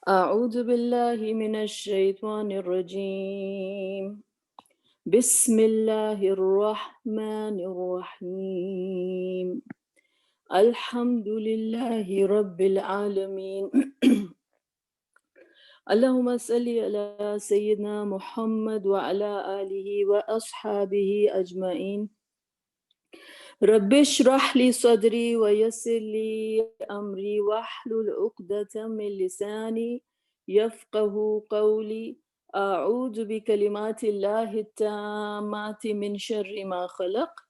أعوذ بالله من الشيطان الرجيم. بسم الله الرحمن الرحيم. الحمد لله رب العالمين. اللهم صل على سيدنا محمد وعلى آله وأصحابه أجمعين. رب اشرح لي صدري ويسر لي أمري واحلل عقدة من لساني يفقه قولي. أعوذ بكلمات الله التامات من شر ما خلق.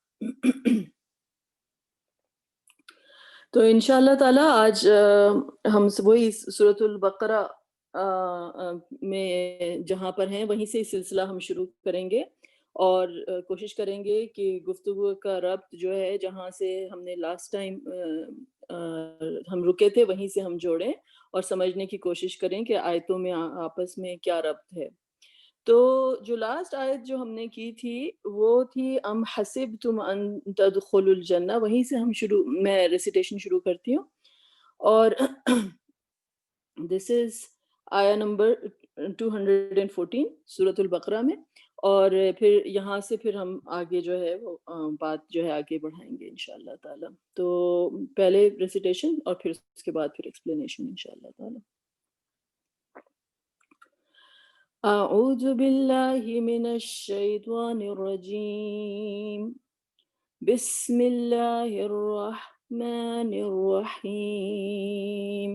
تو انشاءاللہ تعالیٰ آج ہم وہی سورۃ البقرہ میں جہاں پر ہیں وہیں سے سلسلہ ہم شروع کریں گے، اور کوشش کریں گے کہ گفتگو کا ربط جو ہے جہاں سے ہم نے لاسٹ ٹائم ہم رکے تھے وہیں سے ہم جوڑیں اور سمجھنے کی کوشش کریں کہ آیتوں میں آپس میں کیا ربط ہے۔ تو جو لاسٹ آیت جو ہم نے کی تھی وہ تھی ام حسبتم ان تدخلوا الجنہ، وہیں سے ہم میں ریسیٹیشن شروع کرتی ہوں، اور دس از آیا نمبر 214 سورۃ البقرہ میں، اور پھر یہاں سے پھر ہم آگے جو ہے وہ بات جو ہے آگے بڑھائیں گے انشاءاللہ تعالی۔ تو پہلے ریسیٹیشن اور پھر اس کے بعد پھر ایکسپلینیشن انشاءاللہ تعالی۔ اعوذ باللہ من الشیطان الرجیم، بسم اللہ الرحمن الرحیم۔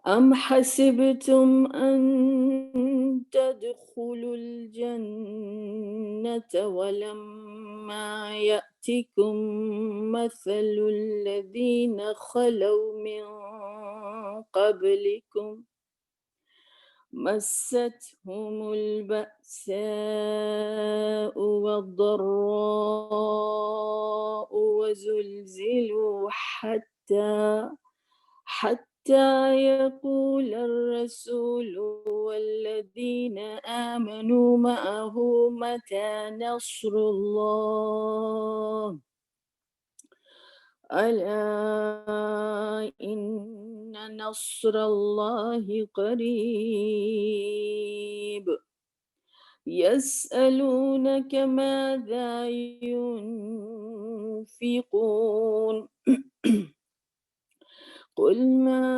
ام حسبتم ان تدخلوا الجنة ولما يأتكم مثل الذين خلوا من قبلكم مستهم البأساء والضراء وزلزلوا حتى يقول الرسول والذين آمنوا معه متى نصر الله ألا إن نصر الله قريب يسألونك ماذا ينفقون قل ما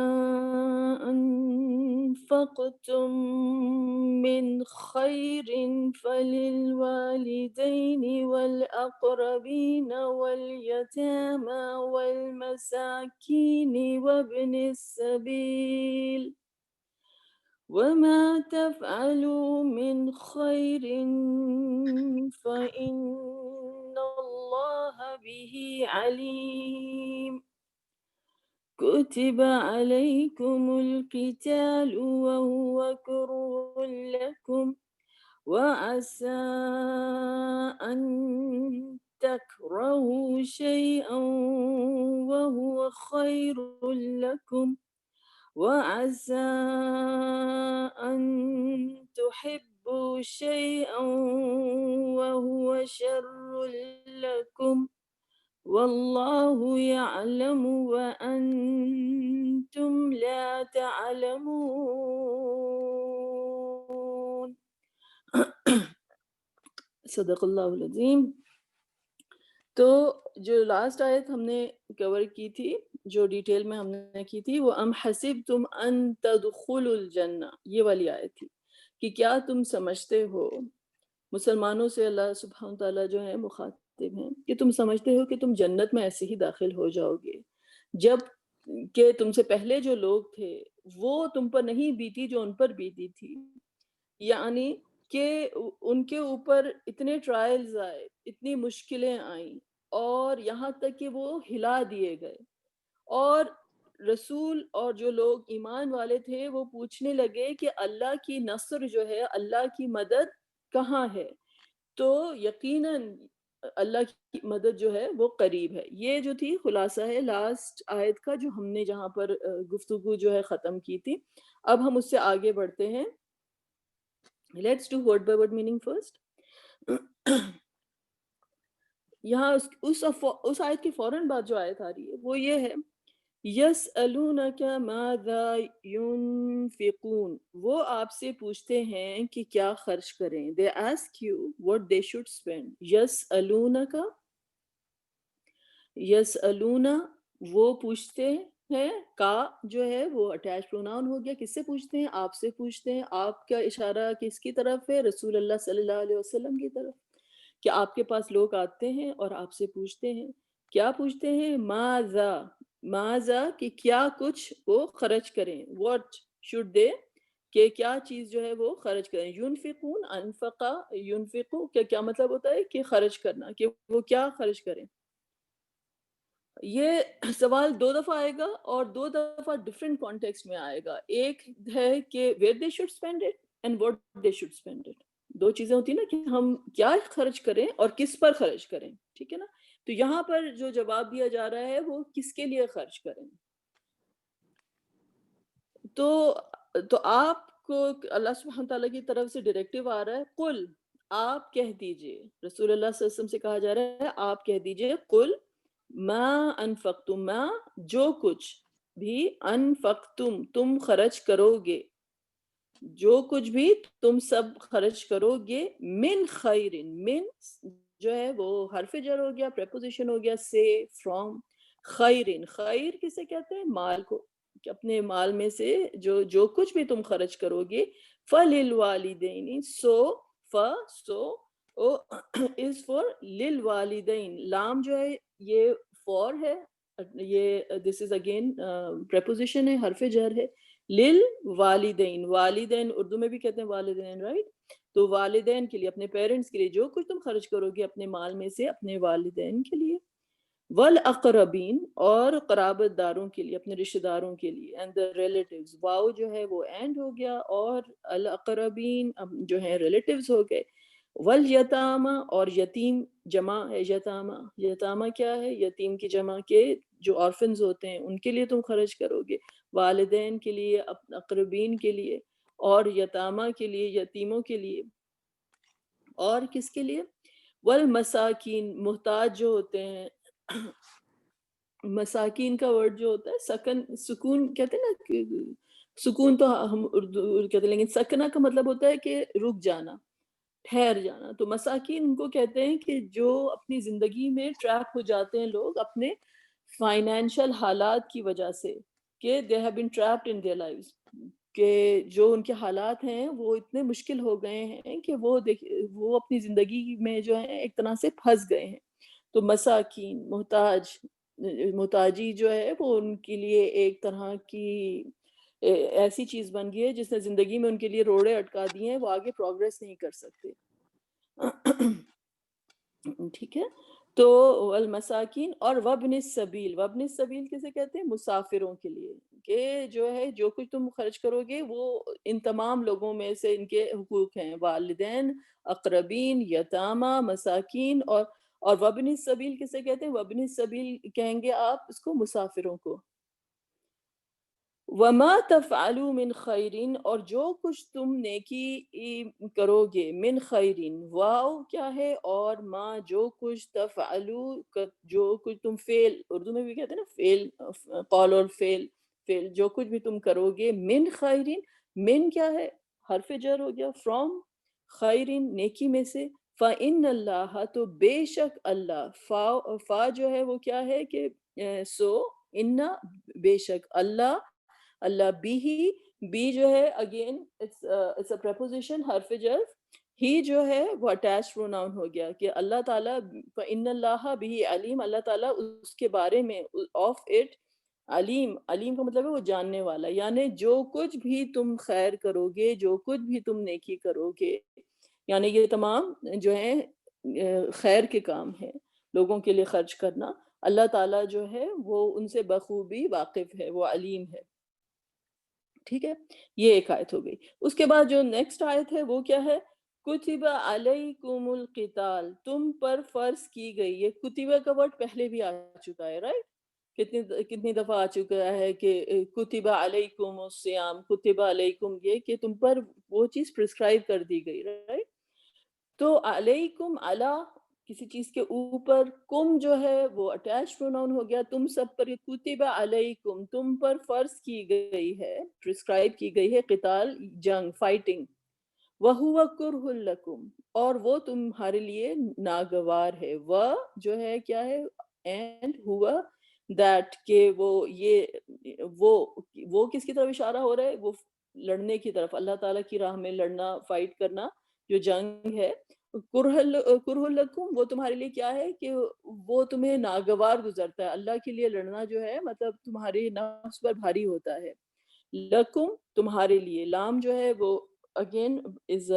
أنفقتم من خير فللوالدين والأقربين واليتامى والمساكين وابن السبيل وما تفعلوا من خير فإن الله به عليم كتب عليكم القتال وهو كره لكم وعسى أن تكرهوا شيئا وهو خير لكم وعسى أن تحبوا شيئا وهو شر لكم والله يعلم وأنتم لا تعلمون۔ صدق اللہ العظیم۔ تو جو لاسٹ آیت ہم نے کور کی تھی، جو ڈیٹیل میں ہم نے کی تھی، وہ ام حسبتم ان تدخلوا الجنہ، یہ والی آیت تھی کہ کیا تم سمجھتے ہو، مسلمانوں سے اللہ سبحانہ تعالیٰ جو ہے مخاطب ہیں کہ تم سمجھتے ہو کہ تم جنت میں ایسے ہی داخل ہو جاؤ گے جب کہ تم سے پہلے جو لوگ تھے وہ تم پر نہیں بیتی جو ان پر بیتی تھی، یعنی کہ ان کے اوپر اتنے ٹرائلز آئے، اتنی مشکلیں آئیں، اور یہاں تک کہ وہ ہلا دیے گئے، اور رسول اور جو لوگ ایمان والے تھے وہ پوچھنے لگے کہ اللہ کی نصر جو ہے، اللہ کی مدد کہاں ہے؟ تو یقیناً اللہ کی مدد جو ہے وہ قریب ہے۔ یہ جو تھی خلاصہ ہے لاسٹ آیت کا، جو ہم نے جہاں پر گفتگو جو ہے ختم کی تھی۔ اب ہم اس سے آگے بڑھتے ہیں۔ Let's do word by word meaning first. یہاں اس آیت کی فوراً بعد جو آیت آ رہی ہے وہ یہ ہے، یسألونک ماذا ینفقون، وہ آپ سے پوچھتے ہیں کہ کیا خرچ کریں. they ask you what they should spend. یسألونک، یسألونا وہ پوچھتے ہیں، کا جو ہے وہ اٹیچ پروناؤن ہو گیا. کس سے پوچھتے ہیں؟ آپ سے پوچھتے ہیں. آپ کا اشارہ کس کی طرف ہے؟ رسول اللہ صلی اللہ علیہ وسلم کی طرف، کہ آپ کے پاس لوگ آتے ہیں اور آپ سے پوچھتے ہیں. کیا پوچھتے ہیں؟ ماذا، ماذا کہ کیا کچھ وہ خرچ کریں. what should they، کہ کیا چیز جو ہے وہ خرچ کریں. ينفقون، انفقا ينفقو، کیا مطلب ہوتا ہے؟ کہ خرچ کرنا، کہ وہ کیا خرچ کریں. یہ سوال دو دفعہ آئے گا اور دو دفعہ ڈفرینٹ کانٹیکسٹ میں آئے گا. ایک ہے کہ where they should spend it and what they should spend it. دو چیزیں ہوتی ہیں نا، کہ ہم کیا خرچ کریں اور کس پر خرچ کریں. ٹھیک ہے نا. تو یہاں پر جو جواب دیا جا رہا ہے وہ کس کے لیے خرچ کریں. تو آپ کو اللہ سبحانہ تعالیٰ کی طرف سے ڈائریکٹیو آ رہا ہے، قل، آپ کہہ دیجئے. رسول اللہ صلی اللہ علیہ وسلم سے کہا جا رہا ہے آپ کہہ دیجئے، قل ما انفقتم، ما جو کچھ بھی، انفقتم تم خرچ کرو گے، جو کچھ بھی تم سب خرچ کرو گے، من خیر، من جو ہے وہ حرف جر ہو گیا، پریپوزیشن ہو گیا سے، فرام. خیر، خیر کسے کہتے ہیں؟ مال کو، کہ اپنے مال میں سے جو کچھ بھی تم خرچ کرو گے. فَلِلْوَالِدَيْنِ، سو از فار للوالدین. لام جو ہے یہ فور ہے، یہ دس از اگین پریپوزیشن ہے، حرف جر ہے. للوالدین، والدین اردو میں بھی کہتے ہیں والدین، رائٹ. تو والدین کے لیے، اپنے پیرنٹس کے لیے جو کچھ تم خرچ کرو گے اپنے مال میں سے اپنے والدین کے لیے. والاقربین، اور قرابت داروں کے لیے، اپنے رشتہ داروں کے لیے. اینڈ the relatives، واؤ جو ہے وہ اینڈ ہو گیا، اور الاقربین جو ہے ریلیٹیوز ہو گئے. والیتامہ، اور یتیم جمع ہے یتامہ. یتامہ کیا ہے؟ یتیم کی جمع، کے جو آرفنز ہوتے ہیں ان کے لیے تم خرچ کرو گے. والدین کے لیے، اقربین کے لیے، اور یتامہ کے لیے، یتیموں کے لیے. اور کس کے لیے؟ والمساکین، محتاج جو ہوتے ہیں. مساکین کا ورڈ جو ہوتا ہے سکن، سکون کہتے ہیں نا، کہ سکون تو ہم اردو کہتے ہیں، لیکن سکنہ کا مطلب ہوتا ہے کہ رک جانا، ٹھہر جانا. تو مساکین ان کو کہتے ہیں کہ جو اپنی زندگی میں ٹریپ ہو جاتے ہیں لوگ اپنے فائنینشیل حالات کی وجہ سے، کہ they have been trapped in their lives، کہ جو ان کے حالات ہیں وہ اتنے مشکل ہو گئے ہیں کہ وہ اپنی زندگی میں جو ہے ایک طرح سے پھنس گئے ہیں. تو مساکین، محتاج، محتاجی جو ہے وہ ان کے لیے ایک طرح کی ایسی چیز بن گئی ہے جس نے زندگی میں ان کے لیے روڑے اٹکا دیے ہیں، وہ آگے پروگریس نہیں کر سکتے. ٹھیک ہے. تو المساکین، اور وابن السبیل، وابن السبیل کسے کہتے ہیں؟ مسافروں کے لیے، کہ جو ہے جو کچھ تم خرچ کرو گے وہ ان تمام لوگوں میں سے ان کے حقوق ہیں، والدین، اقربین، یتامہ، مساکین. اور وابن السبیل کسے کہتے ہیں؟ وابن السبیل کہیں گے آپ اس کو مسافروں کو. وما تفعلوا من خیرین، اور جو کچھ تم نیکی کرو گے، من خیرین، واو کیا ہے؟ اور ما جو کچھ، تفعلوا جو کچھ تم فعل، اردو میں بھی کہتے ہیں نا فعل، قول اور فعل، فعل جو کچھ بھی تم کرو گے، من خیرین، من کیا ہے؟ حرف جر ہو گیا، فرام خیرین نیکی میں سے. فَإِنَّ اللَّهَ، تو بے شک اللہ، فا جو ہے وہ کیا ہے؟ کہ سو، ان بے شک اللہ، اللہ بی جو ہے اگین اٹس اے پریپوزیشن، حرف جر. ہی جو ہے وہ اٹیچ پروناؤن ہو گیا، کہ اللہ تعالیٰ، فَإِنَّ اللَّهَ بِهِ علیم، اللہ تعالیٰ اس کے بارے میں، آف اٹ علیم. علیم کا مطلب ہے وہ جاننے والا، یعنی جو کچھ بھی تم خیر کرو گے، جو کچھ بھی تم نیکی کرو گے، یعنی یہ تمام جو ہیں خیر کے کام ہیں، لوگوں کے لیے خرچ کرنا. اللہ تعالیٰ جو ہے وہ ان سے بخوبی واقف ہے، وہ علیم ہے. ٹھیک ہے. یہ ایک آیت ہو گئی. اس کے بعد جو نیکسٹ آیت ہے وہ کیا ہے؟ کتب علیکم القتال، تم پر فرض کی گئی. یہ کتبہ کا ورڈ پہلے بھی آ چکا ہے، رائٹ. کتنی دفعہ آ چکا ہے کہ کتب علیکم الصیام، کتب علیکم، یہ کہ تم پر وہ چیز پرسکرائب کر دی گئی، رائٹ. تو علیکم، علی کسی چیز کے اوپر کم جو ہے وہ اٹیچ پروناؤن ہو گیا، تم سب پر، کتب علیکم تم پر فرض کی گئی ہے، پرسکرائب کی گئی ہے، قتال جنگ، فائٹنگ، وَهُوَ كُرْهٌ لَكُمْ اور وہ تمہارے لیے ناگوار ہے، وہ جو ہے کیا ہے، اینڈ ہوا دیٹ کہ وہ یہ وہ کس کی طرف اشارہ ہو رہا ہے، وہ لڑنے کی طرف، اللہ تعالیٰ کی راہ میں لڑنا، فائٹ کرنا، جو جنگ ہے، کرہ لکم وہ تمہارے لیے کیا ہے کہ وہ تمہیں ناگوار گزرتا ہے، اللہ کے لیے لڑنا جو ہے مطلب تمہارے نفس پر بھاری ہوتا ہے، لکم تمہارے لیے، لام جو ہے وہ اگین از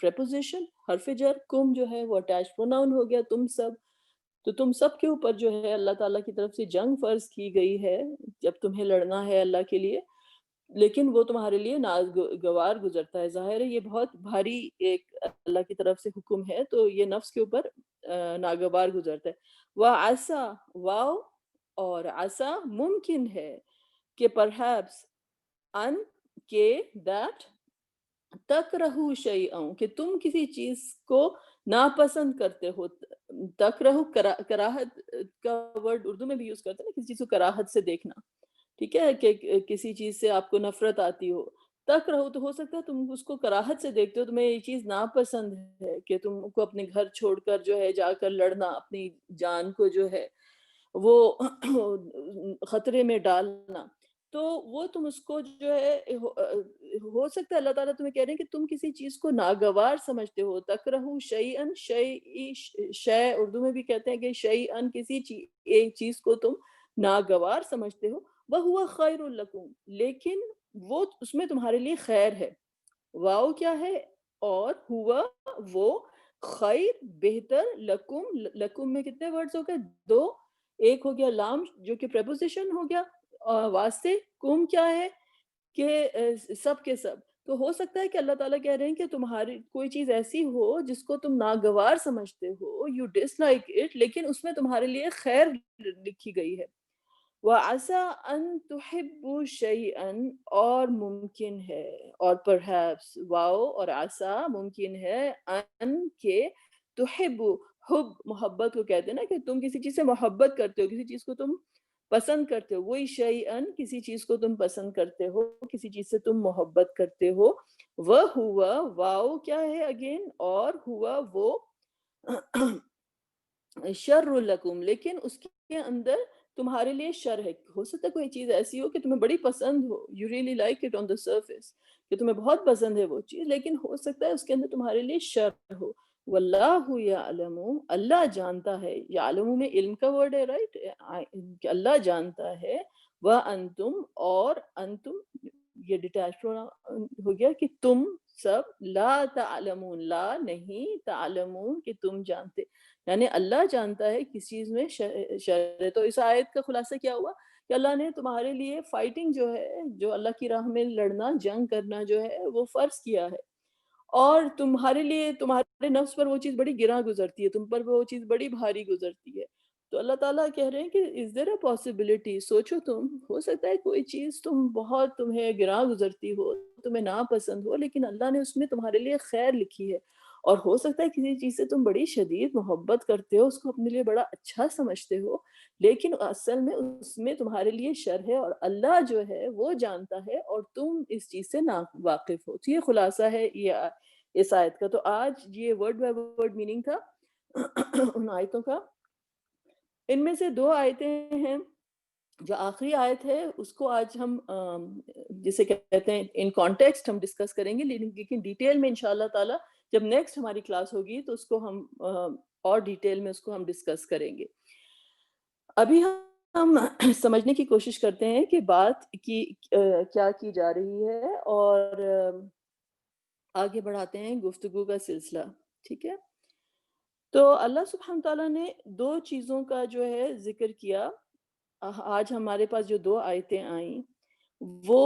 پریپوزیشن، حرف جر، کم جو ہے وہ اٹیچ پروناؤن ہو گیا، تم سب، تو تم سب کے اوپر جو ہے اللہ تعالیٰ کی طرف سے جنگ فرض کی گئی ہے جب تمہیں لڑنا ہے اللہ کے لیے، لیکن وہ تمہارے لیے ناگوار گزرتا ہے، ظاہر ہے یہ بہت بھاری ایک اللہ کی طرف سے حکم ہے، تو یہ نفس کے اوپر ناگوار گزرتا ہے، وَعَسَى واو اور عسا ممکن ہے کہ پرہیپس ان کہ دیٹ تکرہو شیئن کہ تم کسی چیز کو ناپسند کرتے ہو، تکرہو کراہت کا ورڈ اردو میں بھی یوز کرتے ہیں نا، کسی چیز کو کراہت سے دیکھنا، ٹھیک ہے، کہ کسی چیز سے آپ کو نفرت آتی ہو، تکرہو تو ہو سکتا ہے تم اس کو کراہت سے دیکھتے ہو، تمہیں یہ چیز ناپسند ہے کہ تم کو اپنے گھر چھوڑ کر جو ہے جا کر لڑنا، اپنی جان کو جو ہے وہ خطرے میں ڈالنا، تو وہ تم اس کو جو ہے ہو سکتا ہے اللہ تعالیٰ تمہیں کہہ رہے ہیں کہ تم کسی چیز کو ناگوار سمجھتے ہو، تکرہو شیئن، شے اردو میں بھی کہتے ہیں کہ شیئن کسی ایک چیز کو تم ناگوار سمجھتے ہو، وَهُوَ خَيْرٌ لَكُمْ لیکن وہ اس میں تمہارے لیے خیر ہے، واؤ کیا ہے، اور ہوا وہ، خیر بہتر، لکم لکم میں کتنے ورڈز ہو گئے، دو، ایک ہو گیا لام جو کہ پریپوزیشن ہو گیا، واسطے، کم کیا ہے کہ سب کے سب، تو ہو سکتا ہے کہ اللہ تعالیٰ کہہ رہے ہیں کہ تمہاری کوئی چیز ایسی ہو جس کو تم ناگوار سمجھتے ہو، یو ڈس لائک اٹ، لیکن اس میں تمہارے لیے خیر لکھی گئی ہے، وَعَسَىٰ أَن تُحِبُّوا شَيْئًا اور ممکن ہے، اور پرہیپس واؤ اور عسا ممکن ہے، ان کہ تحبو، حب محبت کو کہتے ہیں نا کہ تم کسی چیز سے محبت کرتے ہو، کسی چیز کو تم پسند کرتے ہو، وہی شیئن کسی چیز کو تم پسند کرتے ہو، کسی چیز سے تم محبت کرتے ہو، وہ ہوا واؤ کیا ہے اگین، اور ہوا وہ شر لکم لیکن اس کے اندر تمہارے لیے شر ہے، ہو سکتا ہے کوئی چیز ایسی ہو کہ تمہیں بڑی پسند ہو، you really like it on the surface, کہ تمہیں بہت پسند ہے وہ چیز، لیکن ہو سکتا ہے اس کے اندر تمہارے لیے شر ہو، واللہ یعلم اللہ جانتا ہے، یعلم میں علم کا ورڈ ہے، رائٹ، کہ اللہ جانتا ہے، وانتم اور انتم یہ ڈیٹیچ ہو گیا کہ تم سب، لا تعلمون لا نہیں، تعلمون کہ تم جانتے، یعنی اللہ جانتا ہے کس چیز میں شر ہے، تو اس آیت کا خلاصہ کیا ہوا کہ اللہ نے تمہارے لیے فائٹنگ جو ہے، جو اللہ کی راہ میں لڑنا، جنگ کرنا جو ہے وہ فرض کیا ہے، اور تمہارے لیے تمہارے نفس پر وہ چیز بڑی گراں گزرتی ہے، تم پر وہ چیز بڑی بھاری گزرتی ہے، تو اللہ تعالیٰ کہہ رہے ہیں کہ از دیر اے پاسبلٹی، سوچو تم، ہو سکتا ہے کوئی چیز تمہیں گراں گزرتی ہو، تمہیں ناپسند ہو، لیکن اللہ نے اس میں تمہارے لیے خیر لکھی ہے، اور ہو سکتا ہے کسی چیز سے تم بڑی شدید محبت کرتے ہو، اس کو اپنے لیے بڑا اچھا سمجھتے ہو، لیکن اصل میں اس میں تمہارے لیے شر ہے، اور اللہ جو ہے وہ جانتا ہے اور تم اس چیز سے نا واقف ہو، تو یہ خلاصہ ہے یہ اس آیت کا، تو آج یہ ورڈ بائی ورڈ میننگ تھا ان آیتوں کا، ان میں سے دو آیتیں ہیں، جو آخری آیت ہے اس کو آج ہم جسے کہتے ہیں ان کانٹیکسٹ ہم ڈسکس کریں گے، لیکن ڈیٹیل میں انشاءاللہ تعالی جب نیکسٹ ہماری کلاس ہوگی تو اس کو ہم اور ڈیٹیل میں اس کو ہم ڈسکس کریں گے، ابھی ہم سمجھنے کی کوشش کرتے ہیں کہ بات کی کیا کی جا رہی ہے، اور آگے بڑھاتے ہیں گفتگو کا سلسلہ، ٹھیک ہے، تو اللہ سبحانہ تعالیٰ نے دو چیزوں کا جو ہے ذکر کیا، آج ہمارے پاس جو دو آیتیں آئیں وہ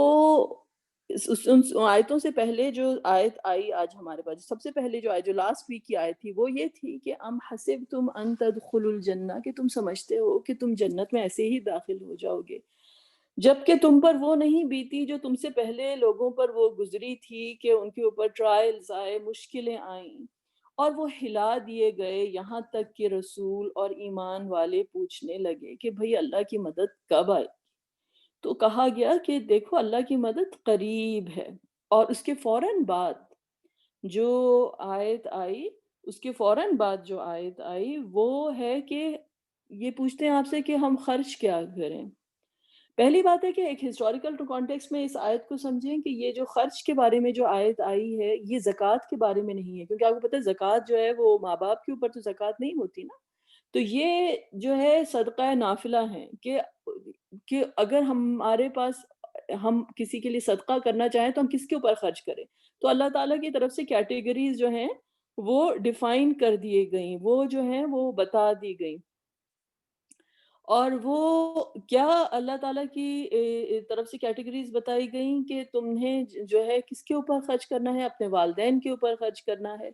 ان آیتوں سے پہلے جو آیت آئی آج ہمارے پاس، سب سے پہلے جو آیت جو لاسٹ ویک کی آیت تھی وہ یہ تھی کہ ام حسبتم ان تدخلوا الجنہ، کہ تم سمجھتے ہو کہ تم جنت میں ایسے ہی داخل ہو جاؤ گے، جبکہ تم پر وہ نہیں بیتی جو تم سے پہلے لوگوں پر وہ گزری تھی، کہ ان کے اوپر ٹرائلز آئے، مشکلیں آئیں، اور وہ ہلا دیے گئے یہاں تک کہ رسول اور ایمان والے پوچھنے لگے کہ بھئی اللہ کی مدد کب آئے؟ تو کہا گیا کہ دیکھو اللہ کی مدد قریب ہے۔ اور اس کے فوراً بعد جو آیت آئی، اس کے فوراً بعد جو آیت آئی وہ ہے کہ یہ پوچھتے ہیں آپ سے کہ ہم خرچ کیا کریں۔ پہلی بات ہے کہ ایک ہسٹوریکل کانٹیکسٹ میں اس آیت کو سمجھیں کہ یہ جو خرچ کے بارے میں جو آیت آئی ہے یہ زکوٰۃ کے بارے میں نہیں ہے، کیونکہ آپ کو پتہ ہے زکوٰۃ جو ہے وہ ماں باپ کے اوپر تو زکوٰۃ نہیں ہوتی نا۔ تو یہ جو ہے صدقہ نافلہ ہیں کہ اگر ہمارے پاس ہم کسی کے لیے صدقہ کرنا چاہیں تو ہم کس کے اوپر خرچ کریں؟ تو اللہ تعالیٰ کی طرف سے کیٹیگریز جو ہیں وہ ڈیفائن کر دیے گئیں، وہ جو ہیں وہ بتا دی گئیں۔ اور وہ کیا اللہ تعالیٰ کی طرف سے کیٹیگریز بتائی گئیں کہ تمہیں جو ہے کس کے اوپر خرچ کرنا ہے؟ اپنے والدین کے اوپر خرچ کرنا ہے،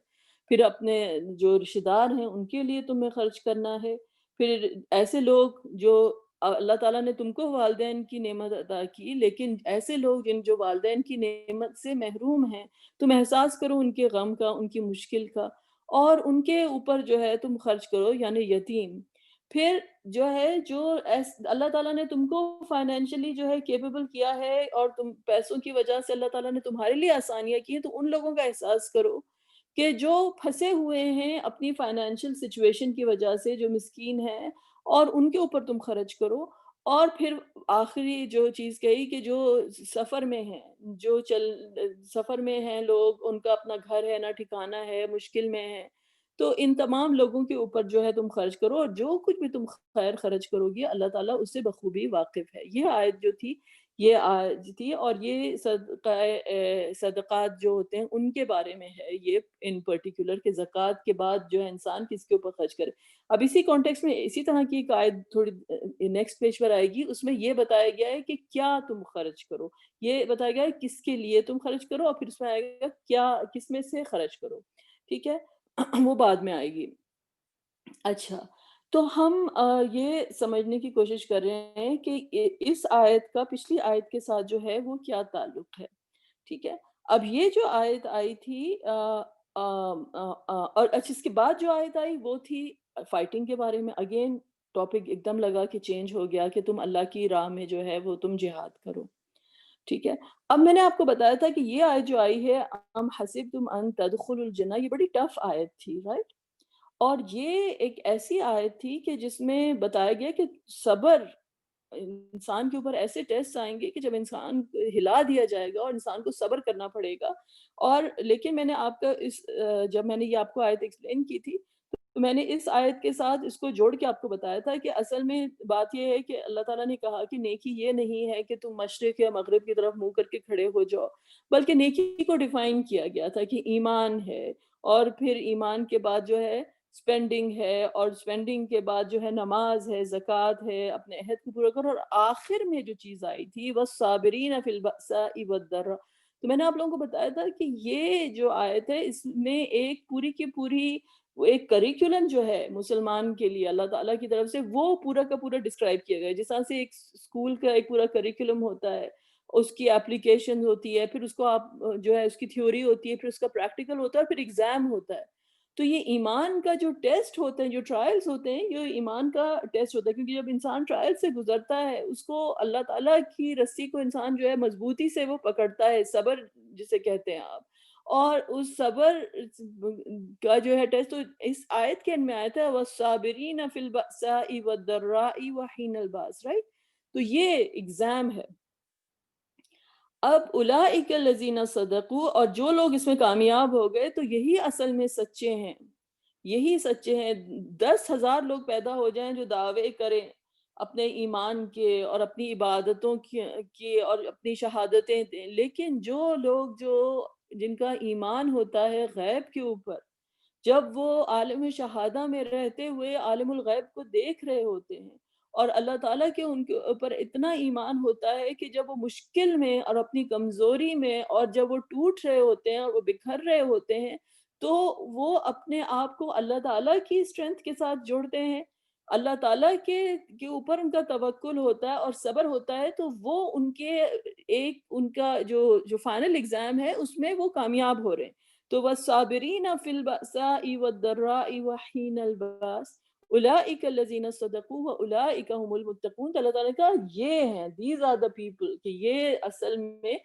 پھر اپنے جو رشتہ دار ہیں ان کے لیے تمہیں خرچ کرنا ہے، پھر ایسے لوگ جو اللہ تعالیٰ نے تم کو والدین کی نعمت عطا کی، لیکن ایسے لوگ جو والدین کی نعمت سے محروم ہیں، تم احساس کرو ان کے غم کا، ان کی مشکل کا، اور ان کے اوپر جو ہے تم خرچ کرو، یعنی یتیم۔ پھر جو ہے اللہ تعالیٰ نے تم کو فائنینشلی جو ہے کیپیبل کیا ہے اور تم پیسوں کی وجہ سے اللہ تعالیٰ نے تمہارے لیے آسانیاں کی ہیں، تو ان لوگوں کا احساس کرو کہ جو پھنسے ہوئے ہیں اپنی فائنینشل سچویشن کی وجہ سے، جو مسکین ہیں، اور ان کے اوپر تم خرچ کرو۔ اور پھر آخری جو چیز کہی کہ جو سفر میں ہیں، سفر میں ہیں لوگ، ان کا اپنا گھر ہے نہ ٹھکانہ ہے، مشکل میں ہے، تو ان تمام لوگوں کے اوپر جو ہے تم خرچ کرو، اور جو کچھ بھی تم خیر خرچ کرو گی اللہ تعالیٰ اس سے بخوبی واقف ہے۔ یہ آیت جو تھی یہ آیت تھی، اور یہ صدقات جو ہوتے ہیں ان کے بارے میں ہے یہ ان پرٹیکولر، کہ زکوٰۃ کے بعد جو ہے انسان کس کے اوپر خرچ کرے۔ اب اسی کانٹیکس میں اسی طرح کی ایک آیت تھوڑی نیکسٹ پیج پر آئے گی، اس میں یہ بتایا گیا ہے کہ کیا تم خرچ کرو، یہ بتایا گیا ہے کس کے لیے تم خرچ کرو، اور پھر اس میں آئے گا کیا کس میں سے خرچ کرو، ٹھیک ہے؟ وہ بعد میں آئے گی۔ اچھا، تو ہم یہ سمجھنے کی کوشش کر رہے ہیں کہ اس آیت کا پچھلی آیت کے ساتھ جو ہے وہ کیا تعلق ہے، ٹھیک ہے؟ اب یہ جو آیت آئی تھی اور اچھا اس کے بعد جو آیت آئی وہ تھی فائٹنگ کے بارے میں۔ اگین ٹاپک ایک دم لگا کہ چینج ہو گیا کہ تم اللہ کی راہ میں جو ہے وہ تم جہاد کرو، ٹھیک ہے؟ اب میں نے آپ کو بتایا تھا کہ یہ آیت جو آئی ہے ام حسبتم ان تدخلوا الجنہ، یہ بڑی ٹف آیت تھی، رائٹ؟ اور یہ ایک ایسی آیت تھی کہ جس میں بتایا گیا کہ صبر انسان کے اوپر ایسے ٹیسٹ آئیں گے کہ جب انسان ہلا دیا جائے گا اور انسان کو صبر کرنا پڑے گا۔ اور لیکن میں نے آپ کا جب میں نے یہ آپ کو آیت ایکسپلین کی تھی تو میں نے اس آیت کے ساتھ اس کو جوڑ کے آپ کو بتایا تھا کہ اصل میں بات یہ ہے کہ اللہ تعالیٰ نے کہا کہ نیکی یہ نہیں ہے کہ تم مشرق یا مغرب کی طرف منہ کر کے کھڑے ہو جاؤ، بلکہ نیکی کو ڈیفائن کیا گیا تھا کہ ایمان ہے، اور پھر ایمان کے بعد جو ہے اسپینڈنگ ہے، اور اسپینڈنگ کے بعد جو ہے نماز ہے، زکوٰۃ ہے، اپنے عہد کو پورا کرو، اور آخر میں جو چیز آئی تھی وَالصَّابِرِينَ فِي الْبَأْسَاءِ وَالضَّرَّاءِ۔ تو میں نے آپ لوگوں کو بتایا تھا کہ یہ جو آیت ہے اس میں ایک پوری کی پوری وہ ایک کریکولم جو ہے مسلمان کے لیے اللہ تعالیٰ کی طرف سے وہ پورا کا پورا ڈسکرائب کیا گیا ہے، جس طرح سے ایک اسکول کا ایک پورا کریکولم ہوتا ہے، اس کی اپلیکیشن ہوتی ہے، پھر اس کو آپ جو ہے اس کی تھیوری ہوتی ہے، پھر اس کا پریکٹیکل ہوتا ہے، پھر ایگزام ہوتا ہے۔ تو یہ ایمان کا جو ٹیسٹ ہوتے ہیں، جو ٹرائلز ہوتے ہیں، یہ ایمان کا ٹیسٹ ہوتا ہے، کیونکہ جب انسان ٹرائل سے گزرتا ہے اس کو اللہ تعالیٰ کی رسی کو انسان جو ہے مضبوطی سے وہ پکڑتا ہے، صبر جسے کہتے ہیں آپ، اور اس صبر کا جو ہے ٹیسٹ، تو اس آیت کے میں آیا تھا وَالصَّابِرِينَ فِي الْبَأْسَاءِ وَالضَّرَّاءِ وَحِينَ الْبَأْسِ، رائٹ؟ تو یہ ایگزام ہے۔ اب اولئک الذین صدقوا، اور جو لوگ اس میں کامیاب ہو گئے تو یہی اصل میں سچے ہیں، یہی سچے ہیں۔ 10,000 لوگ پیدا ہو جائیں جو دعوے کریں اپنے ایمان کے اور اپنی عبادتوں کی اور اپنی شہادتیں دیں، لیکن جو لوگ جن کا ایمان ہوتا ہے غیب کے اوپر، جب وہ عالم شہادہ میں رہتے ہوئے عالم الغیب کو دیکھ رہے ہوتے ہیں، اور اللہ تعالیٰ کے ان کے اوپر اتنا ایمان ہوتا ہے کہ جب وہ مشکل میں اور اپنی کمزوری میں، اور جب وہ ٹوٹ رہے ہوتے ہیں اور وہ بکھر رہے ہوتے ہیں، تو وہ اپنے آپ کو اللہ تعالیٰ کی اسٹرینتھ کے ساتھ جوڑتے ہیں، اللہ تعالیٰ کے اوپر ان کا توکل ہوتا ہے اور صبر ہوتا ہے، تو وہ ان کا جو فائنل ایگزام ہے اس میں وہ کامیاب ہو رہے ہیں۔ تو والصابرین فی البأساء والضراء وحین الباس اولئک الذین صدقوا واولئک هم المتقون. تو اللہ تعالیٰ نے کہا یہ ہیں دیز آر دا پیپل کہ یہ اصل میں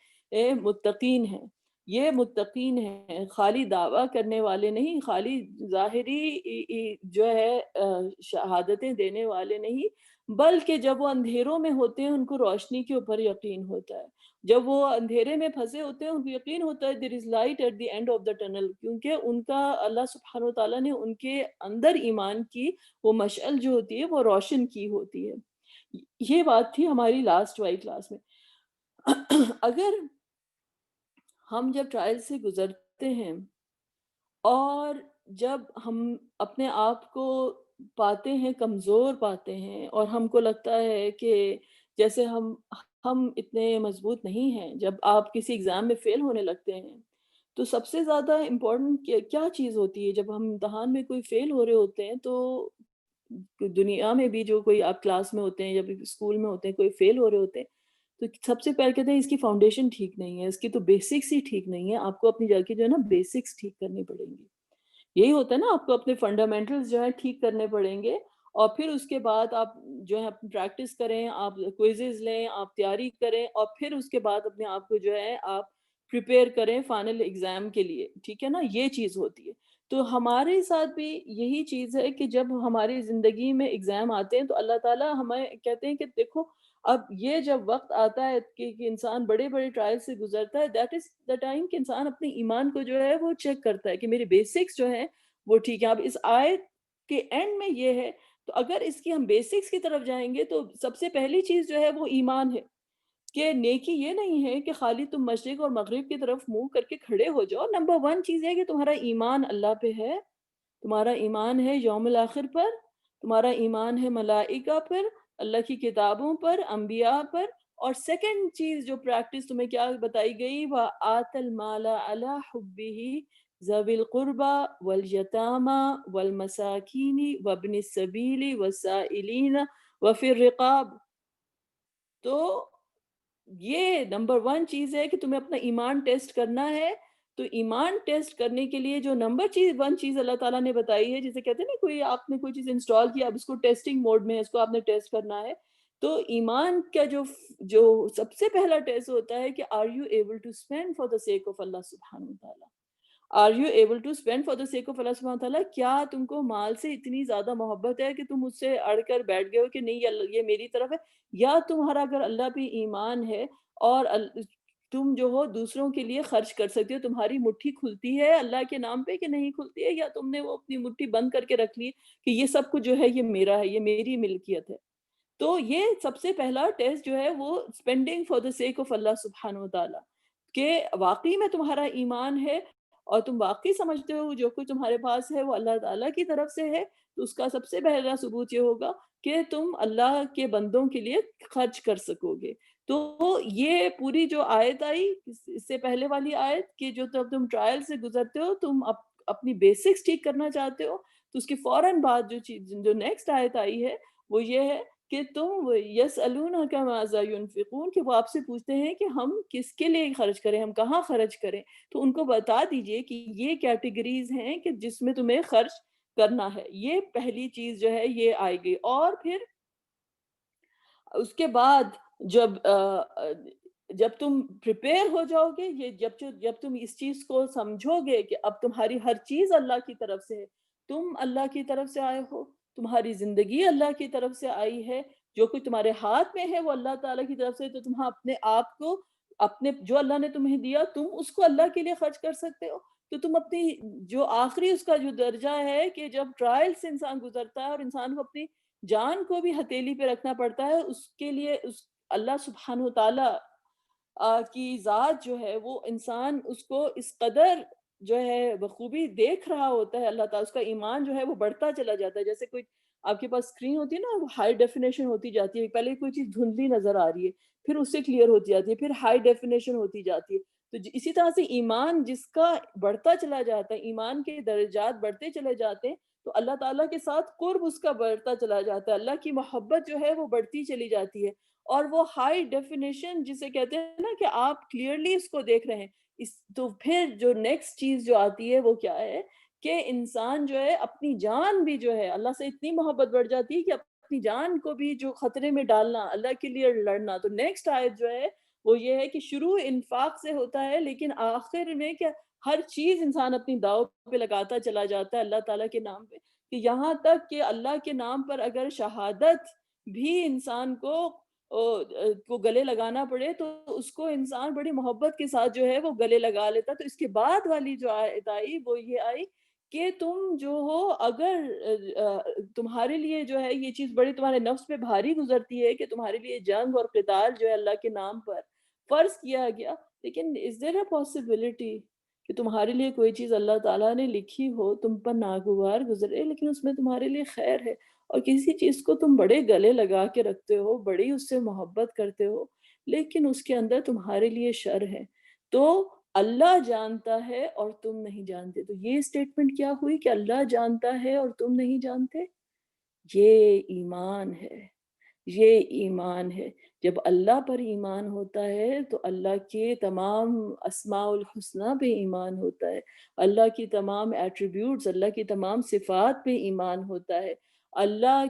متقین ہیں. یہ متقین ہیں، خالی دعویٰ کرنے والے نہیں، خالی ظاہری جو ہے شہادتیں دینے والے نہیں، بلکہ جب وہ اندھیروں میں ہوتے ہیں ان کو روشنی کے اوپر یقین ہوتا ہے. جب وہ اندھیرے میں پھنسے ہوتے ہیں ان کو یقین ہوتا ہے there is light at the end of the tunnel، کیونکہ ان کا اللہ سبحانہ وتعالیٰ نے ان کے اندر ایمان کی وہ مشعل جو ہوتی ہے وہ روشن کی ہوتی ہے. یہ بات تھی ہماری لاسٹ وائی کلاس میں. اگر ہم جب ٹرائل سے گزرتے ہیں اور جب ہم اپنے آپ کو پاتے ہیں کمزور پاتے ہیں اور ہم کو لگتا ہے کہ جیسے ہم اتنے مضبوط نہیں ہیں، جب آپ کسی ایگزام میں فیل ہونے لگتے ہیں تو سب سے زیادہ امپورٹنٹ کیا چیز ہوتی ہے؟ جب ہم امتحان میں کوئی فیل ہو رہے ہوتے ہیں تو دنیا میں بھی جو کوئی آپ کلاس میں ہوتے ہیں، جب اسکول میں ہوتے ہیں کوئی فیل ہو رہے ہوتے ہیں تو سب سے پہلے کہتے ہیں اس کی فاؤنڈیشن ٹھیک نہیں ہے، اس کی تو بیسکس ہی ٹھیک نہیں ہے، آپ کو اپنی جا کے جو ہے نا بیسکس ٹھیک کرنی پڑیں گی. یہی ہوتا ہے نا، آپ کو اپنے فنڈامنٹلز جو ہے ٹھیک کرنے پڑیں گے اور پھر اس کے بعد آپ جو ہے پریکٹس کریں، آپ کوئزز لیں، آپ تیاری کریں اور پھر اس کے بعد اپنے آپ کو جو ہے آپ پریپیئر کریں فائنل ایگزام کے لیے. ٹھیک ہے نا، یہ چیز ہوتی ہے. تو ہمارے ساتھ بھی یہی چیز ہے کہ جب ہماری زندگی میں ایگزام آتے ہیں تو اللہ تعالیٰ ہمیں کہتے ہیں کہ دیکھو اب یہ جب وقت آتا ہے کہ انسان بڑے بڑے ٹرائل سے گزرتا ہے، دیٹ از دا ٹائم کہ انسان اپنے ایمان کو جو ہے وہ چیک کرتا ہے کہ میرے بیسکس جو ہیں وہ ٹھیک ہے. اب اس آیت کے اینڈ میں یہ ہے تو اگر اس کی ہم بیسکس کی طرف جائیں گے تو سب سے پہلی چیز جو ہے وہ ایمان ہے کہ نیکی یہ نہیں ہے کہ خالی تم مشرق اور مغرب کی طرف منہ کر کے کھڑے ہو جاؤ. نمبر ون چیز ہے کہ تمہارا ایمان اللہ پہ ہے، تمہارا ایمان ہے یوم الآخر پر، تمہارا ایمان ہے ملائکہ پر، اللہ کی کتابوں پر، انبیاء پر. اور سیکنڈ چیز جو پریکٹس تمہیں کیا بتائی گئی، وَآتَ الْمَالَ عَلَى حُبِّهِ ذَوِي الْقُرْبَى وَالْيَتَامَى وَالْمَسَاكِينِ وَابْنِ السَّبِيلِ وَالسَّائِلِينَ وَفِي الرِّقَابِ. تو یہ نمبر ون چیز ہے کہ تمہیں اپنا ایمان ٹیسٹ کرنا ہے. تو ایمان ٹیسٹ کرنے کے لیے جو نمبر ون چیز اللہ تعالیٰ نے بتائی ہے، جسے کہتے ہیں نا کوئی آپ نے کوئی چیز انسٹال کیا، اب اس کو ٹیسٹنگ موڈ میں ہے، اس کو آپ نے ٹیسٹ کرنا ہے. تو ایمان کا جو سب سے پہلا ٹیسٹ ہوتا ہے کہ are you able to spend for the sake of اللہ سبحانہ وتعالیٰ. Are you able to spend for the sake of اللہ سبحانہ وتعالیٰ. کیا تم کو مال سے اتنی زیادہ محبت ہے کہ تم اس سے اڑ کر بیٹھ گئے ہو کہ نہیں یہ میری طرف ہے؟ یا تمہارا اگر اللہ پہ ایمان ہے اور تم جو ہو دوسروں کے لیے خرچ کر سکتے ہو، تمہاری مٹھی کھلتی ہے اللہ کے نام پہ کہ نہیں کھلتی ہے، یا تم نے وہ اپنی مٹھی بند کر کے رکھ لی کہ یہ سب کچھ جو ہے یہ میرا ہے، یہ میری ملکیت ہے. تو یہ سب سے پہلا ٹیسٹ جو ہے وہ spending for the sake of اللہ سبحانہ وتعالیٰ، کہ واقعی میں تمہارا ایمان ہے اور تم واقعی سمجھتے ہو جو کچھ تمہارے پاس ہے وہ اللہ تعالیٰ کی طرف سے ہے. تو اس کا سب سے پہلا ثبوت یہ ہوگا کہ تم اللہ کے بندوں کے لیے خرچ کر سکو گے. تو یہ پوری جو آیت آئی اس سے پہلے والی آیت کہ جو تم ٹرائل سے گزرتے ہو، تم اپنی بیسکس ٹھیک کرنا چاہتے ہو، تو اس کی فوراً بعد جو نیکسٹ آیت آئی ہے وہ یہ ہے کہ تم یسألونک ماذا ینفقون، کہ وہ آپ سے پوچھتے ہیں کہ ہم کس کے لیے خرچ کریں، ہم کہاں خرچ کریں. تو ان کو بتا دیجئے کہ یہ کیٹیگریز ہیں کہ جس میں تمہیں خرچ کرنا ہے. یہ پہلی چیز جو ہے یہ آئے گی. اور پھر اس کے بعد جب تم پریپیئر ہو جاؤ گے، یہ جب تم اس چیز کو سمجھو گے کہ اب تمہاری ہر چیز اللہ کی طرف سے ہے، تم اللہ کی طرف سے آئے ہو، تمہاری زندگی اللہ کی طرف سے آئی ہے، جو کچھ تمہارے ہاتھ میں ہے وہ اللہ تعالیٰ کی طرف سے، تو تم اپنے آپ کو اپنے جو اللہ نے تمہیں دیا تم اس کو اللہ کے لیے خرچ کر سکتے ہو. تو تم اپنی جو آخری اس کا جو درجہ ہے کہ جب ٹرائل سے انسان گزرتا ہے اور انسان کو اپنی جان کو بھی ہتھیلی پہ رکھنا پڑتا ہے، اس کے لیے اللہ سبحانہ وتعالیٰ کی ذات جو ہے وہ انسان اس کو اس قدر جو ہے بخوبی دیکھ رہا ہوتا ہے. اللہ تعالیٰ اس کا ایمان جو ہے وہ بڑھتا چلا جاتا ہے. جیسے کوئی آپ کے پاس اسکرین ہوتی ہے نا، وہ ہائی ڈیفینیشن ہوتی جاتی ہے، پہلے کوئی چیز دھندلی نظر آ رہی ہے، پھر اس سے کلیئر ہوتی جاتی ہے، پھر ہائی ڈیفینیشن ہوتی جاتی ہے. تو اسی طرح سے ایمان جس کا بڑھتا چلا جاتا ہے، ایمان کے درجات بڑھتے چلے جاتے ہیں، تو اللہ تعالیٰ کے ساتھ قرب اس کا بڑھتا چلا جاتا ہے، اللہ کی محبت جو ہے وہ بڑھتی چلی جاتی ہے. اور وہ ہائی ڈیفینیشن جسے کہتے ہیں نا کہ آپ کلیئرلی اس کو دیکھ رہے ہیں. تو پھر جو نیکسٹ چیز جو آتی ہے وہ کیا ہے کہ انسان جو ہے اپنی جان بھی جو ہے اللہ سے اتنی محبت بڑھ جاتی ہے کہ اپنی جان کو بھی جو خطرے میں ڈالنا، اللہ کے لیے لڑنا. تو نیکسٹ آیت جو ہے وہ یہ ہے کہ شروع انفاق سے ہوتا ہے لیکن آخر میں کیا ہر چیز انسان اپنی داؤ پہ لگاتا چلا جاتا ہے اللہ تعالیٰ کے نام پہ، کہ یہاں تک کہ اللہ کے نام پر اگر شہادت بھی انسان کو گلے لگانا پڑے تو اس کو انسان بڑی محبت کے ساتھ جو ہے وہ گلے لگا لیتا. تو اس کے بعد والی جو آیت آئی وہ یہ آئی کہ تم جو ہو اگر تمہارے لیے جو ہے یہ چیز بڑی تمہارے نفس پہ بھاری گزرتی ہے کہ تمہارے لیے جنگ اور قتال جو ہے اللہ کے نام پر فرض کیا گیا، لیکن is there a possibility کہ تمہارے لیے کوئی چیز اللہ تعالیٰ نے لکھی ہو تم پر ناگوار گزرے لیکن اس میں تمہارے لیے خیر ہے، اور کسی چیز کو تم بڑے گلے لگا کے رکھتے ہو، بڑی اس سے محبت کرتے ہو لیکن اس کے اندر تمہارے لیے شر ہے، تو اللہ جانتا ہے اور تم نہیں جانتے. تو یہ اسٹیٹمنٹ کیا ہوئی کہ اللہ جانتا ہے اور تم نہیں جانتے؟ یہ ایمان ہے، یہ ایمان ہے. جب اللہ پر ایمان ہوتا ہے تو اللہ کے تمام اسماء الحسنہ پہ ایمان ہوتا ہے، اللہ کی تمام ایٹریبیوٹس، اللہ کی تمام صفات پہ ایمان ہوتا ہے، اللہ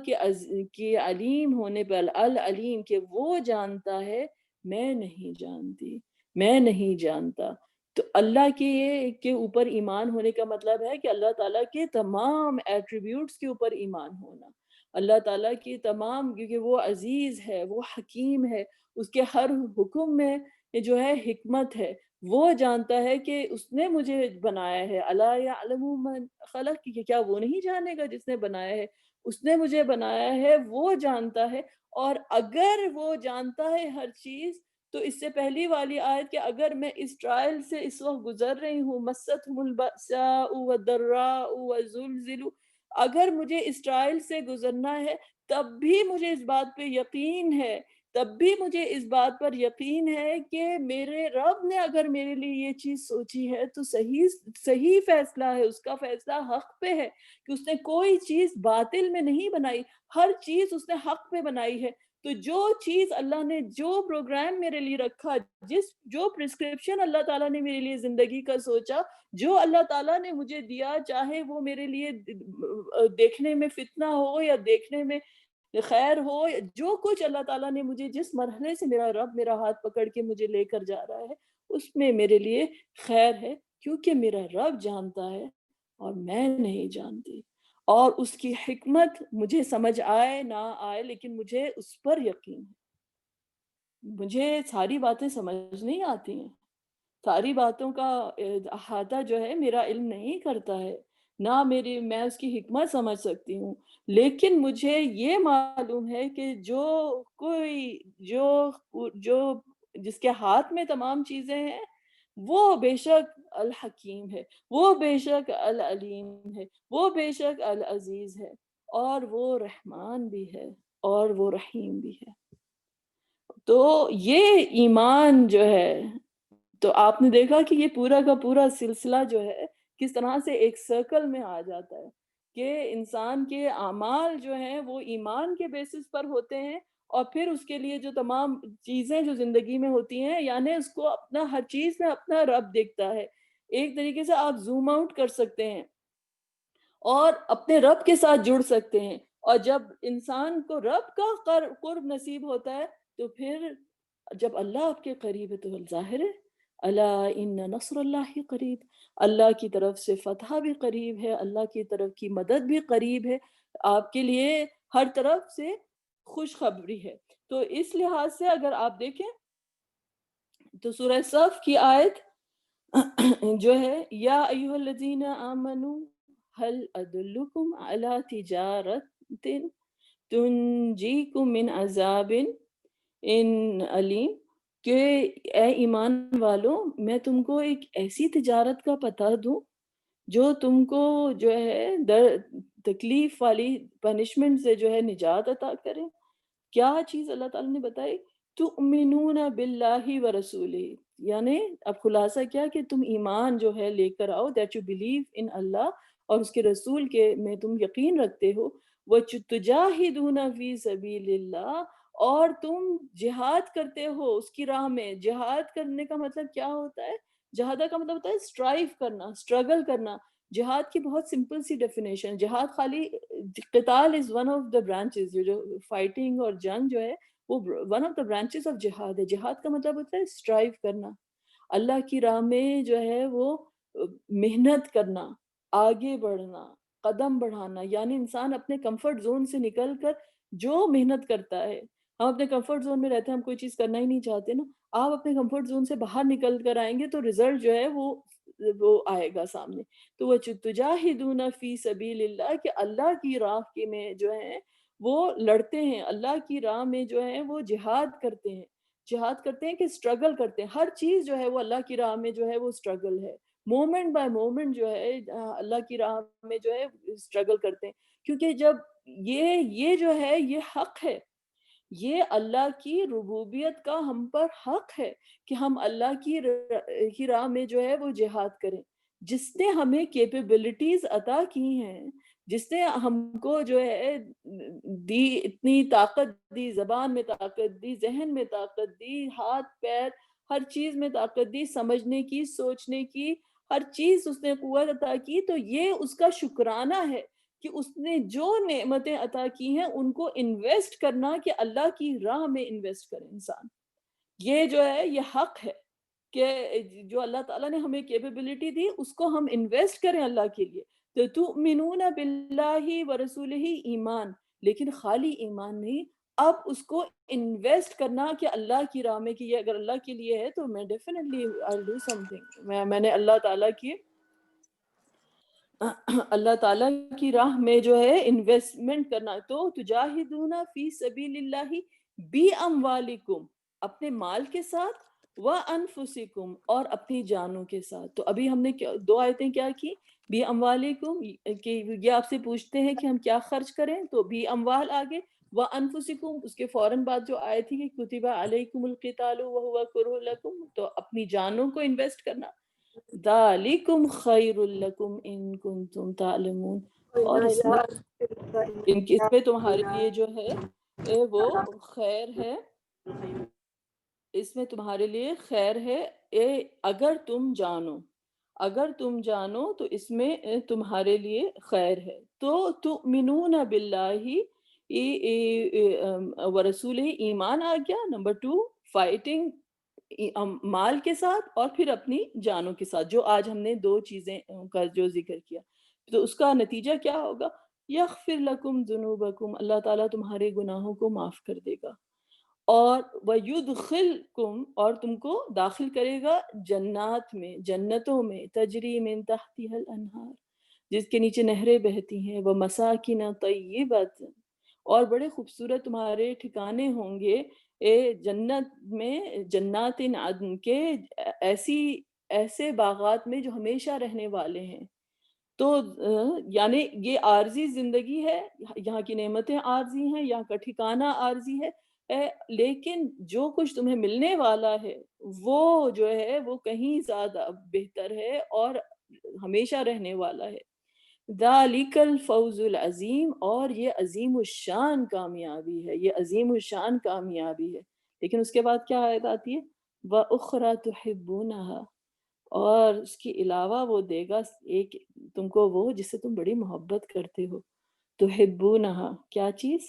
کے علیم ہونے پہ العلیم کہ وہ جانتا ہے میں نہیں جانتی، میں نہیں جانتا. تو اللہ کے اوپر ایمان ہونے کا مطلب ہے کہ اللہ تعالیٰ کے تمام ایٹریبیوٹس کے اوپر ایمان ہونا، اللہ تعالیٰ کی تمام، کیونکہ وہ عزیز ہے، وہ حکیم ہے، اس کے ہر حکم میں جو ہے حکمت ہے. وہ جانتا ہے کہ اس نے مجھے بنایا ہے، الا یعلم من خلق، کہ کیا وہ نہیں جانے گا جس نے بنایا ہے، اس نے مجھے بنایا ہے، وہ جانتا ہے. اور اگر وہ جانتا ہے ہر چیز تو اس سے پہلی والی آیت کہ اگر میں اس ٹرائل سے اس وقت گزر رہی ہوں، مستہم البأساء والضراء وزلزلوا، اگر مجھے اس ٹرائل سے گزرنا ہے تب بھی مجھے اس بات پہ یقین ہے، تب بھی مجھے اس بات پر یقین ہے کہ میرے رب نے اگر میرے لیے یہ چیز سوچی ہے تو صحیح فیصلہ ہے، اس کا فیصلہ حق پہ ہے، کہ اس نے کوئی چیز باطل میں نہیں بنائی، ہر چیز اس نے حق پہ بنائی ہے. تو جو چیز اللہ نے، جو پروگرام میرے لیے رکھا، جو پرسکرپشن اللہ تعالیٰ نے میرے لیے زندگی کا سوچا، جو اللہ تعالیٰ نے مجھے دیا، چاہے وہ میرے لیے دیکھنے میں فتنہ ہو یا دیکھنے میں خیر ہو، جو کچھ اللہ تعالیٰ نے مجھے جس مرحلے سے میرا رب میرا ہاتھ پکڑ کے مجھے لے کر جا رہا ہے اس میں میرے لیے خیر ہے، کیونکہ میرا رب جانتا ہے اور میں نہیں جانتی. اور اس کی حکمت مجھے سمجھ آئے نہ آئے لیکن مجھے اس پر یقین ہے. مجھے ساری باتیں سمجھ نہیں آتی ہیں، ساری باتوں کا احاطہ جو ہے میرا علم نہیں کرتا ہے، نہ میں اس کی حکمت سمجھ سکتی ہوں، لیکن مجھے یہ معلوم ہے کہ جو جس کے ہاتھ میں تمام چیزیں ہیں وہ بے شک الحکیم ہے، وہ بے شک العلیم ہے، وہ بے شک العزیز ہے، اور وہ رحمان بھی ہے اور وہ رحیم بھی ہے. تو یہ ایمان جو ہے، تو آپ نے دیکھا کہ یہ پورا کا پورا سلسلہ جو ہے کس طرح سے ایک سرکل میں آ جاتا ہے کہ انسان کے اعمال جو ہیں وہ ایمان کے بیسس پر ہوتے ہیں، اور پھر اس کے لیے جو تمام چیزیں جو زندگی میں ہوتی ہیں، یعنی اس کو اپنا ہر چیز میں اپنا رب دیکھتا ہے. ایک طریقے سے آپ زوم آؤٹ کر سکتے ہیں اور اپنے رب کے ساتھ جڑ سکتے ہیں، اور جب انسان کو رب کا قرب نصیب ہوتا ہے تو پھر جب اللہ آپ کے قریب ہے تو ظاہر ہے الا ان نصر اللہ قریب، اللہ کی طرف سے فتح بھی قریب ہے، اللہ کی طرف کی مدد بھی قریب ہے، آپ کے لیے ہر طرف سے خوشخبری ہے. تو اس لحاظ سے اگر آپ دیکھیں تو سورہ صف کی آیت جو ہے یا ایھا الذین آمنوا هل ادلکم علی تجارت تنجیکم من عذاب علیم، کہ اے ایمان والو میں تم کو ایک ایسی تجارت کا پتہ دوں جو تم کو جو ہے تکلیف والی پنشمنٹ سے جو ہے نجات عطا کرے. کیا چیز اللہ تعالیٰ نے بتائی؟ تؤمنون باللہ ورسولہ، یعنی اب خلاصہ کیا کہ تم ایمان جو ہے لے کر آؤ، دیٹ یو بلیو ان اللہ اور اس کے رسول کے میں تم یقین رکھتے ہو، وتجاہدون فی سبیل اللہ، اور تم جہاد کرتے ہو اس کی راہ میں. جہاد کرنے کا مطلب کیا ہوتا ہے؟ جہاد کا مطلب ہوتا ہے اسٹرائیو کرنا، اسٹرگل کرنا. جہاد کی بہت سمپل سی ڈیفینیشن، جہاد خالی قتال is one of the branches, جو فائٹنگ اور جنگ جو ہے وہ one of the branches of جہاد ہے. جہاد کا مطلب ہوتا ہے اسٹرائیو کرنا، اللہ کی راہ میں جو ہے وہ محنت کرنا، آگے بڑھنا، قدم بڑھانا. یعنی انسان اپنے کمفرٹ زون سے نکل کر جو محنت کرتا ہے. ہم اپنے کمفرٹ زون میں رہتے ہیں، ہم کوئی چیز کرنا ہی نہیں چاہتے نا. آپ اپنے کمفرٹ زون سے باہر نکل کر آئیں گے تو رزلٹ جو ہے وہ آئے گا سامنے. تو وہ تجاہدون فی سبیل اللہ، کہ اللہ کی راہ کے میں جو ہے وہ لڑتے ہیں، اللہ کی راہ میں جو ہے وہ جہاد کرتے ہیں. جہاد کرتے ہیں کہ اسٹرگل کرتے ہیں. ہر چیز جو ہے وہ اللہ کی راہ میں جو ہے وہ اسٹرگل ہے. مومنٹ بائی مومنٹ جو ہے اللہ کی راہ میں جو ہے اسٹرگل کرتے ہیں. کیونکہ جب یہ جو ہے یہ حق ہے، یہ اللہ کی ربوبیت کا ہم پر حق ہے کہ ہم اللہ کی راہ میں جو ہے وہ جہاد کریں. جس نے ہمیں کیپیبلٹیز عطا کی ہیں، جس نے ہم کو جو ہے دی، اتنی طاقت دی، زبان میں طاقت دی، ذہن میں طاقت دی، ہاتھ پیر ہر چیز میں طاقت دی، سمجھنے کی، سوچنے کی، ہر چیز اس نے قوت عطا کی. تو یہ اس کا شکرانہ ہے کہ اس نے جو نعمتیں عطا کی ہیں ان کو انویسٹ کرنا، کہ اللہ کی راہ میں انویسٹ کرے انسان. یہ جو ہے یہ حق ہے کہ جو اللہ تعالیٰ نے ہمیں کیپیبلٹی دی اس کو ہم انویسٹ کریں اللہ کے لیے. تو تؤمنون باللہ ورسولہ، ایمان، لیکن خالی ایمان نہیں، اب اس کو انویسٹ کرنا کہ اللہ کی راہ میں، کہ یہ اگر اللہ کے لیے ہے تو میں definitely I do some thing. میں نے اللہ تعالیٰ کی راہ میں جو ہے انویسٹمنٹ کرنا. تو تجاہدون فی سبیل اللہ بی اموالکم، اپنے مال کے ساتھ، وانفسکم، اور اپنی جانوں کے ساتھ. تو ابھی ہم نے دو آیتیں کیا کی؟ بی اموالکم، کہ یہ آپ سے پوچھتے ہیں کہ ہم کیا خرچ کریں، تو بی اموال آگے، وانفسکم اس کے فوراً بعد جو آیت تھی کہ کتب علیکم القتال وہو کرہ لکم، تو اپنی جانوں کو انویسٹ کرنا. ذالکم خیر لکم ان کنتم تعلمون، اور اس میں تمہارے لیے جو ہے وہ خیر ہے، اس میں تمہارے لیے خیر ہے اگر تم جانو، اگر تم جانو تو اس میں تمہارے لیے خیر ہے. تو تؤمنون باللہ ورسولہ، ایمان آ گیا. نمبر 2 فائٹنگ مال کے ساتھ اور پھر اپنی جانوں کے ساتھ، جو آج ہم نے دو چیزیں کا جو ذکر کیا. تو اس کا نتیجہ کیا ہوگا؟ یغفر لکم ذنوبکم، اللہ تعالیٰ تمہارے گناہوں کو معاف کر دے گا. اور وَيُدْخِلْكُمْ، اور تم کو داخل کرے گا جنات میں، جنتوں میں، تجری من تحتها الانہار، جس کے نیچے نہریں بہتی ہیں. وَمَسَاكِنَ طَيِّبَةً، اور بڑے خوبصورت تمہارے ٹھکانے ہوں گے جنت میں، جنات عدن کے، ایسے باغات میں جو ہمیشہ رہنے والے ہیں. تو یعنی یہ عارضی زندگی ہے، یہاں کی نعمتیں عارضی ہیں، یہاں کا ٹھکانہ عارضی ہے، لیکن جو کچھ تمہیں ملنے والا ہے وہ جو ہے وہ کہیں زیادہ بہتر ہے اور ہمیشہ رہنے والا ہے. ذالک الفوز العظیم، اور یہ عظیم الشان کامیابی ہے، یہ عظیم الشان کامیابی ہے. لیکن اس کے بعد کیا آیت آتی ہے؟ وَأُخْرَى تُحِبُّونَهَا، اور اس کے علاوہ وہ دے گا ایک تم کو وہ جس سے تم بڑی محبت کرتے ہو. تحبونہا، کیا چیز؟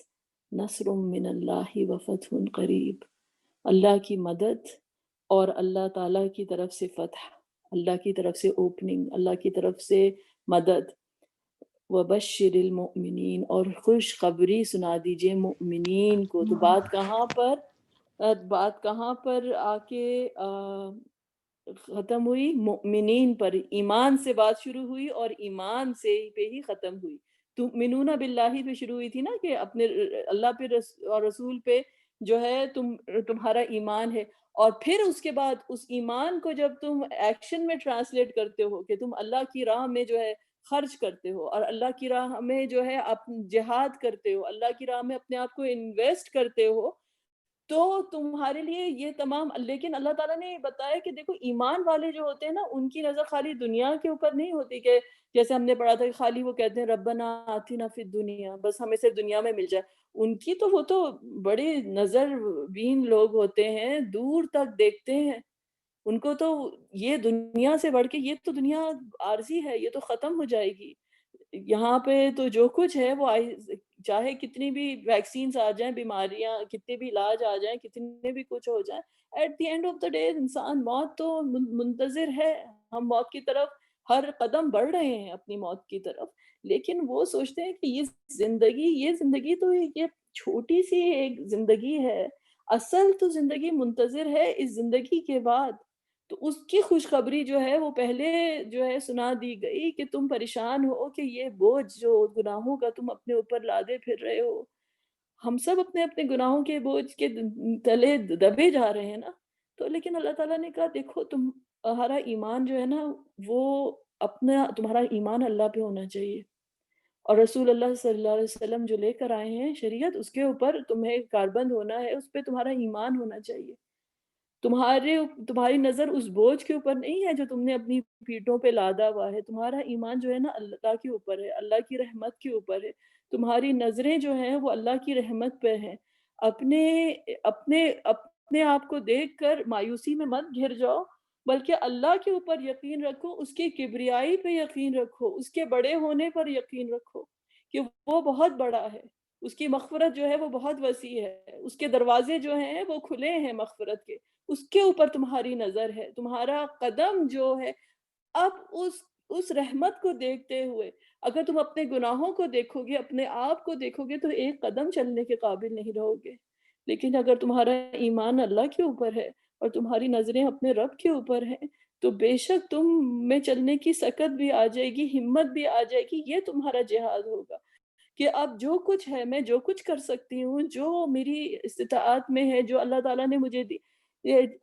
نصر من اللہ وفتح قریب، اللہ کی مدد اور اللہ تعالیٰ کی طرف سے فتح، اللہ کی طرف سے اوپننگ، اللہ کی طرف سے مدد. وبشر المؤمنین، اور خوشخبری سنا دیجئے مؤمنین کو. تو بات کہاں پر آ کے ختم ہوئی؟ مؤمنین پر. ایمان سے بات شروع ہوئی اور ایمان سے پہ ہی ختم ہوئی. تؤمنون باللہ پہ شروع ہوئی تھی نا، کہ اپنے اللہ پہ اور رسول پہ جو ہے تمہارا ایمان ہے. اور پھر اس کے بعد اس ایمان کو جب تم ایکشن میں ٹرانسلیٹ کرتے ہو، کہ تم اللہ کی راہ میں جو ہے خرچ کرتے ہو، اور اللہ کی راہ میں جو ہے جہاد کرتے ہو، اللہ کی راہ میں اپنے آپ کو انویسٹ کرتے ہو، تو تمہارے لیے یہ تمام، لیکن اللہ تعالیٰ نے یہ بتایا کہ دیکھو ایمان والے جو ہوتے ہیں نا ان کی نظر خالی دنیا کے اوپر نہیں ہوتی، کہ جیسے ہم نے پڑھا تھا کہ خالی وہ کہتے ہیں ربنا آتنا فی الدنیا، بس ہمیں صرف دنیا میں مل جائے. ان کی تو وہ تو بڑے نظر بین لوگ ہوتے ہیں، دور تک دیکھتے ہیں. ان کو تو یہ دنیا سے بڑھ کے، یہ تو دنیا عارضی ہے، یہ تو ختم ہو جائے گی. یہاں پہ تو جو کچھ ہے وہ چاہے کتنی بھی ویکسینز آ جائیں، بیماریاں کتنے بھی علاج آ جائیں، کتنے بھی کچھ ہو جائیں، at the end of the day انسان موت تو منتظر ہے. ہم موت کی طرف ہر قدم بڑھ رہے ہیں اپنی موت کی طرف، لیکن وہ سوچتے ہیں کہ یہ زندگی تو یہ چھوٹی سی ایک زندگی ہے، اصل تو زندگی منتظر ہے اس زندگی کے بعد. تو اس کی خوشخبری جو ہے وہ پہلے جو ہے سنا دی گئی کہ تم پریشان ہو کہ یہ بوجھ جو گناہوں کا تم اپنے اوپر لادے پھر رہے ہو. ہم سب اپنے اپنے گناہوں کے بوجھ کے تلے دبے جا رہے ہیں نا. تو لیکن اللہ تعالیٰ نے کہا دیکھو تمہارا ایمان جو ہے نا وہ تمہارا ایمان اللہ پہ ہونا چاہیے، اور رسول اللہ صلی اللہ علیہ وسلم جو لے کر آئے ہیں شریعت، اس کے اوپر تمہیں کاربند ہونا ہے، اس پہ تمہارا ایمان ہونا چاہیے. تمہاری نظر اس بوجھ کے اوپر نہیں ہے جو تم نے اپنی پیٹھوں پہ لادا ہوا ہے. تمہارا ایمان جو ہے نا اللہ کے اوپر ہے، اللہ کی رحمت کے اوپر ہے. تمہاری نظریں جو ہیں وہ اللہ کی رحمت پہ ہیں. اپنے اپنے آپ کو دیکھ کر مایوسی میں مت گھر جاؤ، بلکہ اللہ کے اوپر یقین رکھو، اس کی کبریائی پہ یقین رکھو، اس کے بڑے ہونے پر یقین رکھو کہ وہ بہت بڑا ہے. اس کی مغفرت جو ہے وہ بہت وسیع ہے، اس کے دروازے جو ہیں وہ کھلے ہیں مغفرت کے. اس کے اوپر تمہاری نظر ہے، تمہارا قدم جو ہے. اب اس رحمت کو دیکھتے ہوئے اگر تم اپنے گناہوں کو دیکھو گے، اپنے آپ کو دیکھو گے، تو ایک قدم چلنے کے قابل نہیں رہو گے. لیکن اگر تمہارا ایمان اللہ کے اوپر ہے اور تمہاری نظریں اپنے رب کے اوپر ہیں، تو بے شک تم میں چلنے کی سکت بھی آ جائے گی، ہمت بھی آ جائے گی. یہ تمہارا جہاد ہوگا کہ اب جو کچھ ہے، میں جو کچھ کر سکتی ہوں، جو میری استطاعت میں ہے، جو اللہ تعالیٰ نے مجھے دی.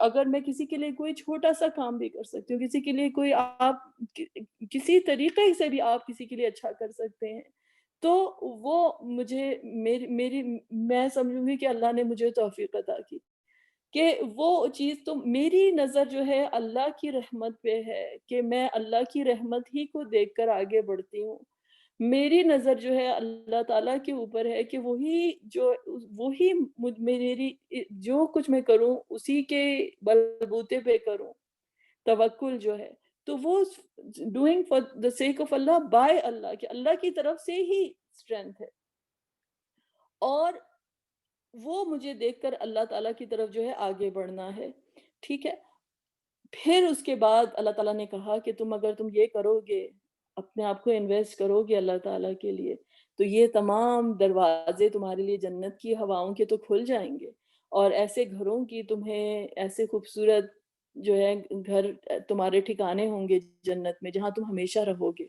اگر میں کسی کے لیے کوئی چھوٹا سا کام بھی کر سکتی ہوں، کسی کے لیے کوئی آپ کسی طریقے سے بھی آپ کسی کے لیے اچھا کر سکتے ہیں، تو وہ مجھے میری میں سمجھوں گی کہ اللہ نے مجھے توفیق عطا کی کہ وہ چیز. تو میری نظر جو ہے اللہ کی رحمت پہ ہے کہ میں اللہ کی رحمت ہی کو دیکھ کر آگے بڑھتی ہوں. میری نظر جو ہے اللہ تعالیٰ کے اوپر ہے کہ وہی میری جو کچھ میں کروں اسی کے بلبوتے پہ کروں. توکل جو ہے تو وہ doing for the sake of اللہ، بائی اللہ، کہ اللہ کی طرف سے ہی اسٹرینتھ ہے. اور وہ مجھے دیکھ کر اللہ تعالیٰ کی طرف جو ہے آگے بڑھنا ہے. ٹھیک ہے. پھر اس کے بعد اللہ تعالیٰ نے کہا کہ اگر تم یہ کرو گے، اپنے آپ کو انویسٹ کرو گے اللہ تعالیٰ کے لیے، تو یہ تمام دروازے تمہارے لیے جنت کی ہواؤں کے تو کھل جائیں گے، اور ایسے گھروں کی تمہیں ایسے خوبصورت جو ہے گھر تمہارے ٹھکانے ہوں گے جنت میں، جہاں تم ہمیشہ رہو گے.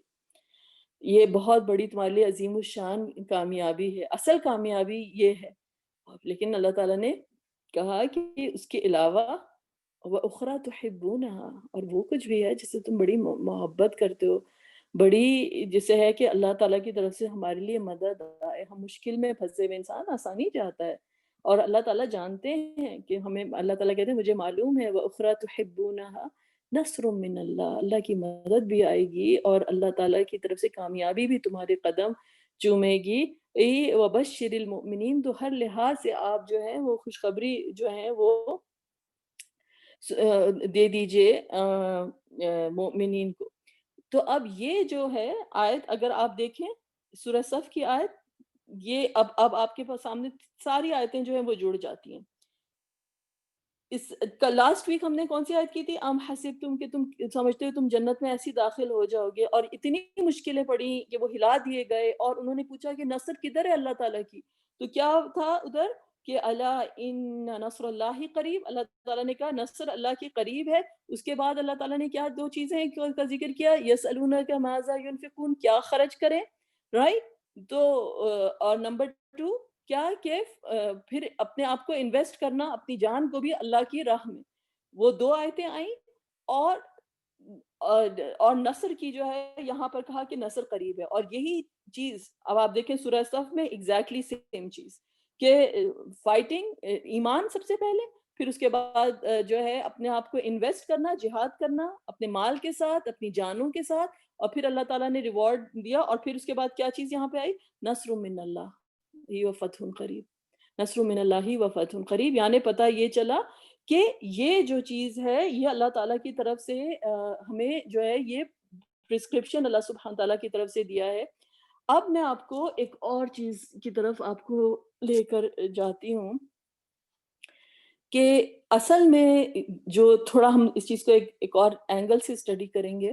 یہ بہت بڑی تمہارے لیے عظیم الشان کامیابی ہے. اصل کامیابی یہ ہے. لیکن اللہ تعالیٰ نے کہا کہ اس کے علاوہ وَأُخْرَى تُحِبُّونَهَا، اور وہ کچھ بھی ہے جسے تم بڑی محبت کرتے ہو، بڑی جسے ہے کہ اللہ تعالیٰ کی طرف سے ہمارے لیے مدد آئے. ہم مشکل میں پھنسے ہوئے انسان آسانی چاہتا ہے، اور اللہ تعالیٰ جانتے ہیں کہ ہمیں، اللہ تعالیٰ کہتے ہیں مجھے معلوم ہے وَأُخْرَى تُحِبُّونَهَا نَصْرٌ مِّنَ اللَّهِ، اللہ کی مدد بھی آئے گی اور اللہ تعالیٰ کی طرف سے کامیابی بھی تمہارے قدم چومے گی. وَبَشِّرِ الْمُؤْمِنِينَ، تو ہر لحاظ سے آپ جو ہیں وہ خوشخبری جو ہیں وہ دے دیجئے مومنین کو. تو اب یہ جو ہے آیت اگر آپ دیکھیں سورہ صف کی آیت، یہ اب آپ کے پاس سامنے ساری آیتیں جو ہیں وہ جڑ جاتی ہیں. لاسٹ ویک ہم نے کون سی آیت کی تھی؟ ام حسبتم، کہ تم سمجھتے ہو تم جنت میں ایسی داخل ہو جاؤ گے، اور اتنی مشکلیں پڑی کہ وہ ہلا دیے گئے، اور انہوں نے پوچھا کہ نصر کدھر ہے اللہ تعالیٰ کی؟ تو کیا تھا ادھر کہ الا ان نصر اللہ قریب، اللہ تعالیٰ نے کہا نصر اللہ کی قریب ہے. اس کے بعد اللہ تعالیٰ نے کیا دو چیزیں کا ذکر کیا، یسألونک ماذا ينفقون، کیا خرچ کریں، رائٹ. تو اور نمبر 2 کیا کہ پھر اپنے آپ کو انویسٹ کرنا، اپنی جان کو بھی اللہ کی راہ میں. وہ دو آیتیں آئیں، اور اور نصر کی جو ہے یہاں پر کہا کہ نصر قریب ہے. اور یہی چیز اب آپ دیکھیں سورہ صف میں ایگزیکٹلی سیم چیز کہ فائٹنگ ایمان سب سے پہلے، پھر اس کے بعد جو ہے اپنے آپ کو انویسٹ کرنا، جہاد کرنا اپنے مال کے ساتھ، اپنی جانوں کے ساتھ، اور پھر اللہ تعالیٰ نے ریوارڈ دیا، اور پھر اس کے بعد کیا چیز یہاں پہ آئی؟ نصر من اللہ ہی و فتح قریب، نصر من اللہ ہی و فتح قریب، یعنی پتہ یہ چلا کہ یہ جو چیز ہے یہ اللہ تعالیٰ کی طرف سے ہمیں جو ہے یہ پرسکرپشن اللہ سبحانہ تعالیٰ کی طرف سے دیا ہے۔ اب میں آپ کو ایک اور چیز کی طرف آپ کو لے کر جاتی ہوں کہ اصل میں جو تھوڑا ہم اس چیز کو ایک اور اینگل سے اسٹڈی کریں گے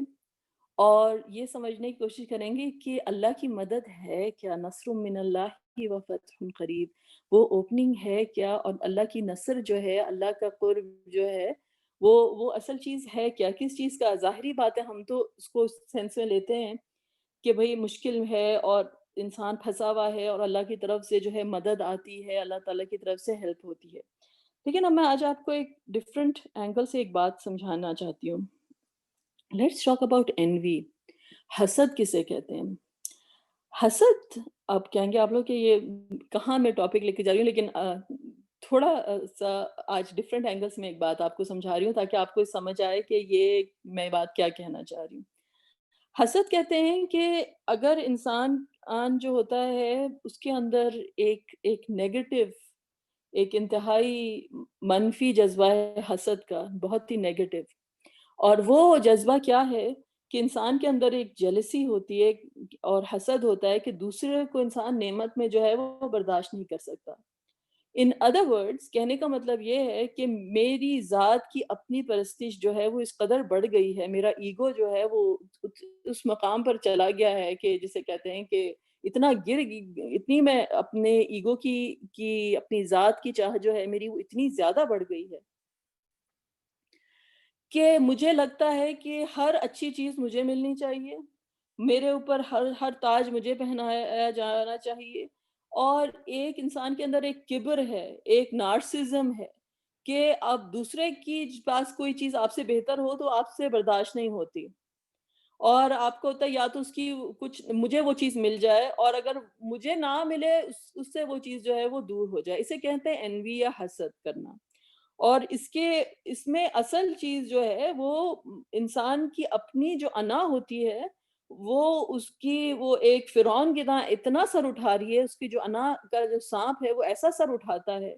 اور یہ سمجھنے کی کوشش کریں گے کہ اللہ کی مدد ہے کیا، نصر من اللہ و فتح قریب، وہ اوپننگ ہے کیا، اور اللہ کی نصر جو ہے، اللہ کا قرب جو ہے وہ اصل چیز ہے کیا، کس چیز کا؟ ظاہری بات ہے ہم تو اس کو سینس میں لیتے ہیں کہ بھئی مشکل ہے اور انسان پھنسا ہوا ہے اور اللہ کی طرف سے جو ہے مدد آتی ہے، اللہ تعالیٰ کی طرف سے ہیلپ ہوتی ہے۔ لیکن اب میں آج آپ کو ایک ڈیفرنٹ اینگل سے ایک بات سمجھانا چاہتی ہوں۔ Let's talk about envy۔ حسد کسے کہتے ہیں؟ حسد، آپ کہیں گے آپ لوگ کہ یہ کہاں میں ٹاپک لے کے جا رہی ہوں، لیکن تھوڑا سا آج ڈفرینٹ اینگل سے میں ایک بات آپ کو سمجھا رہی ہوں تاکہ آپ کو سمجھ آئے کہ یہ میں بات کیا کہنا چاہ رہی ہوں۔ حسد کہتے ہیں کہ اگر انسان جو ہوتا ہے اس کے اندر ایک نیگیٹو، ایک انتہائی منفی جذبہ ہے حسد کا، بہت ہی نیگیٹو، اور وہ جذبہ کیا ہے کہ انسان کے اندر ایک جیلسی ہوتی ہے اور حسد ہوتا ہے کہ دوسرے کو انسان نعمت میں جو ہے وہ برداشت نہیں کر سکتا۔ ان ادر ورڈز کہنے کا مطلب یہ ہے کہ میری ذات کی اپنی پرستش جو ہے وہ اس قدر بڑھ گئی ہے، میرا ایگو جو ہے وہ اس مقام پر چلا گیا ہے کہ جسے کہتے ہیں کہ اتنی میں اپنے ایگو کی اپنی ذات کی چاہ جو ہے میری وہ اتنی زیادہ بڑھ گئی ہے کہ مجھے لگتا ہے کہ ہر اچھی چیز مجھے ملنی چاہیے، میرے اوپر ہر تاج مجھے پہنایا جانا چاہیے، اور ایک انسان کے اندر ایک کبر ہے، ایک نارسزم ہے کہ اب دوسرے کی پاس کوئی چیز آپ سے بہتر ہو تو آپ سے برداشت نہیں ہوتی، اور آپ کو ہوتا ہے یا تو اس کی کچھ مجھے وہ چیز مل جائے، اور اگر مجھے نہ ملے اس سے وہ چیز جو ہے وہ دور ہو جائے۔ اسے کہتے ہیں envy یا حسد کرنا۔ اور اس میں اصل چیز جو ہے وہ انسان کی اپنی جو انا ہوتی ہے، وہ اس کی وہ ایک فرعون کی طرح اتنا سر اٹھا رہی ہے، اس کی جو انا کا جو سانپ ہے وہ ایسا سر اٹھاتا ہے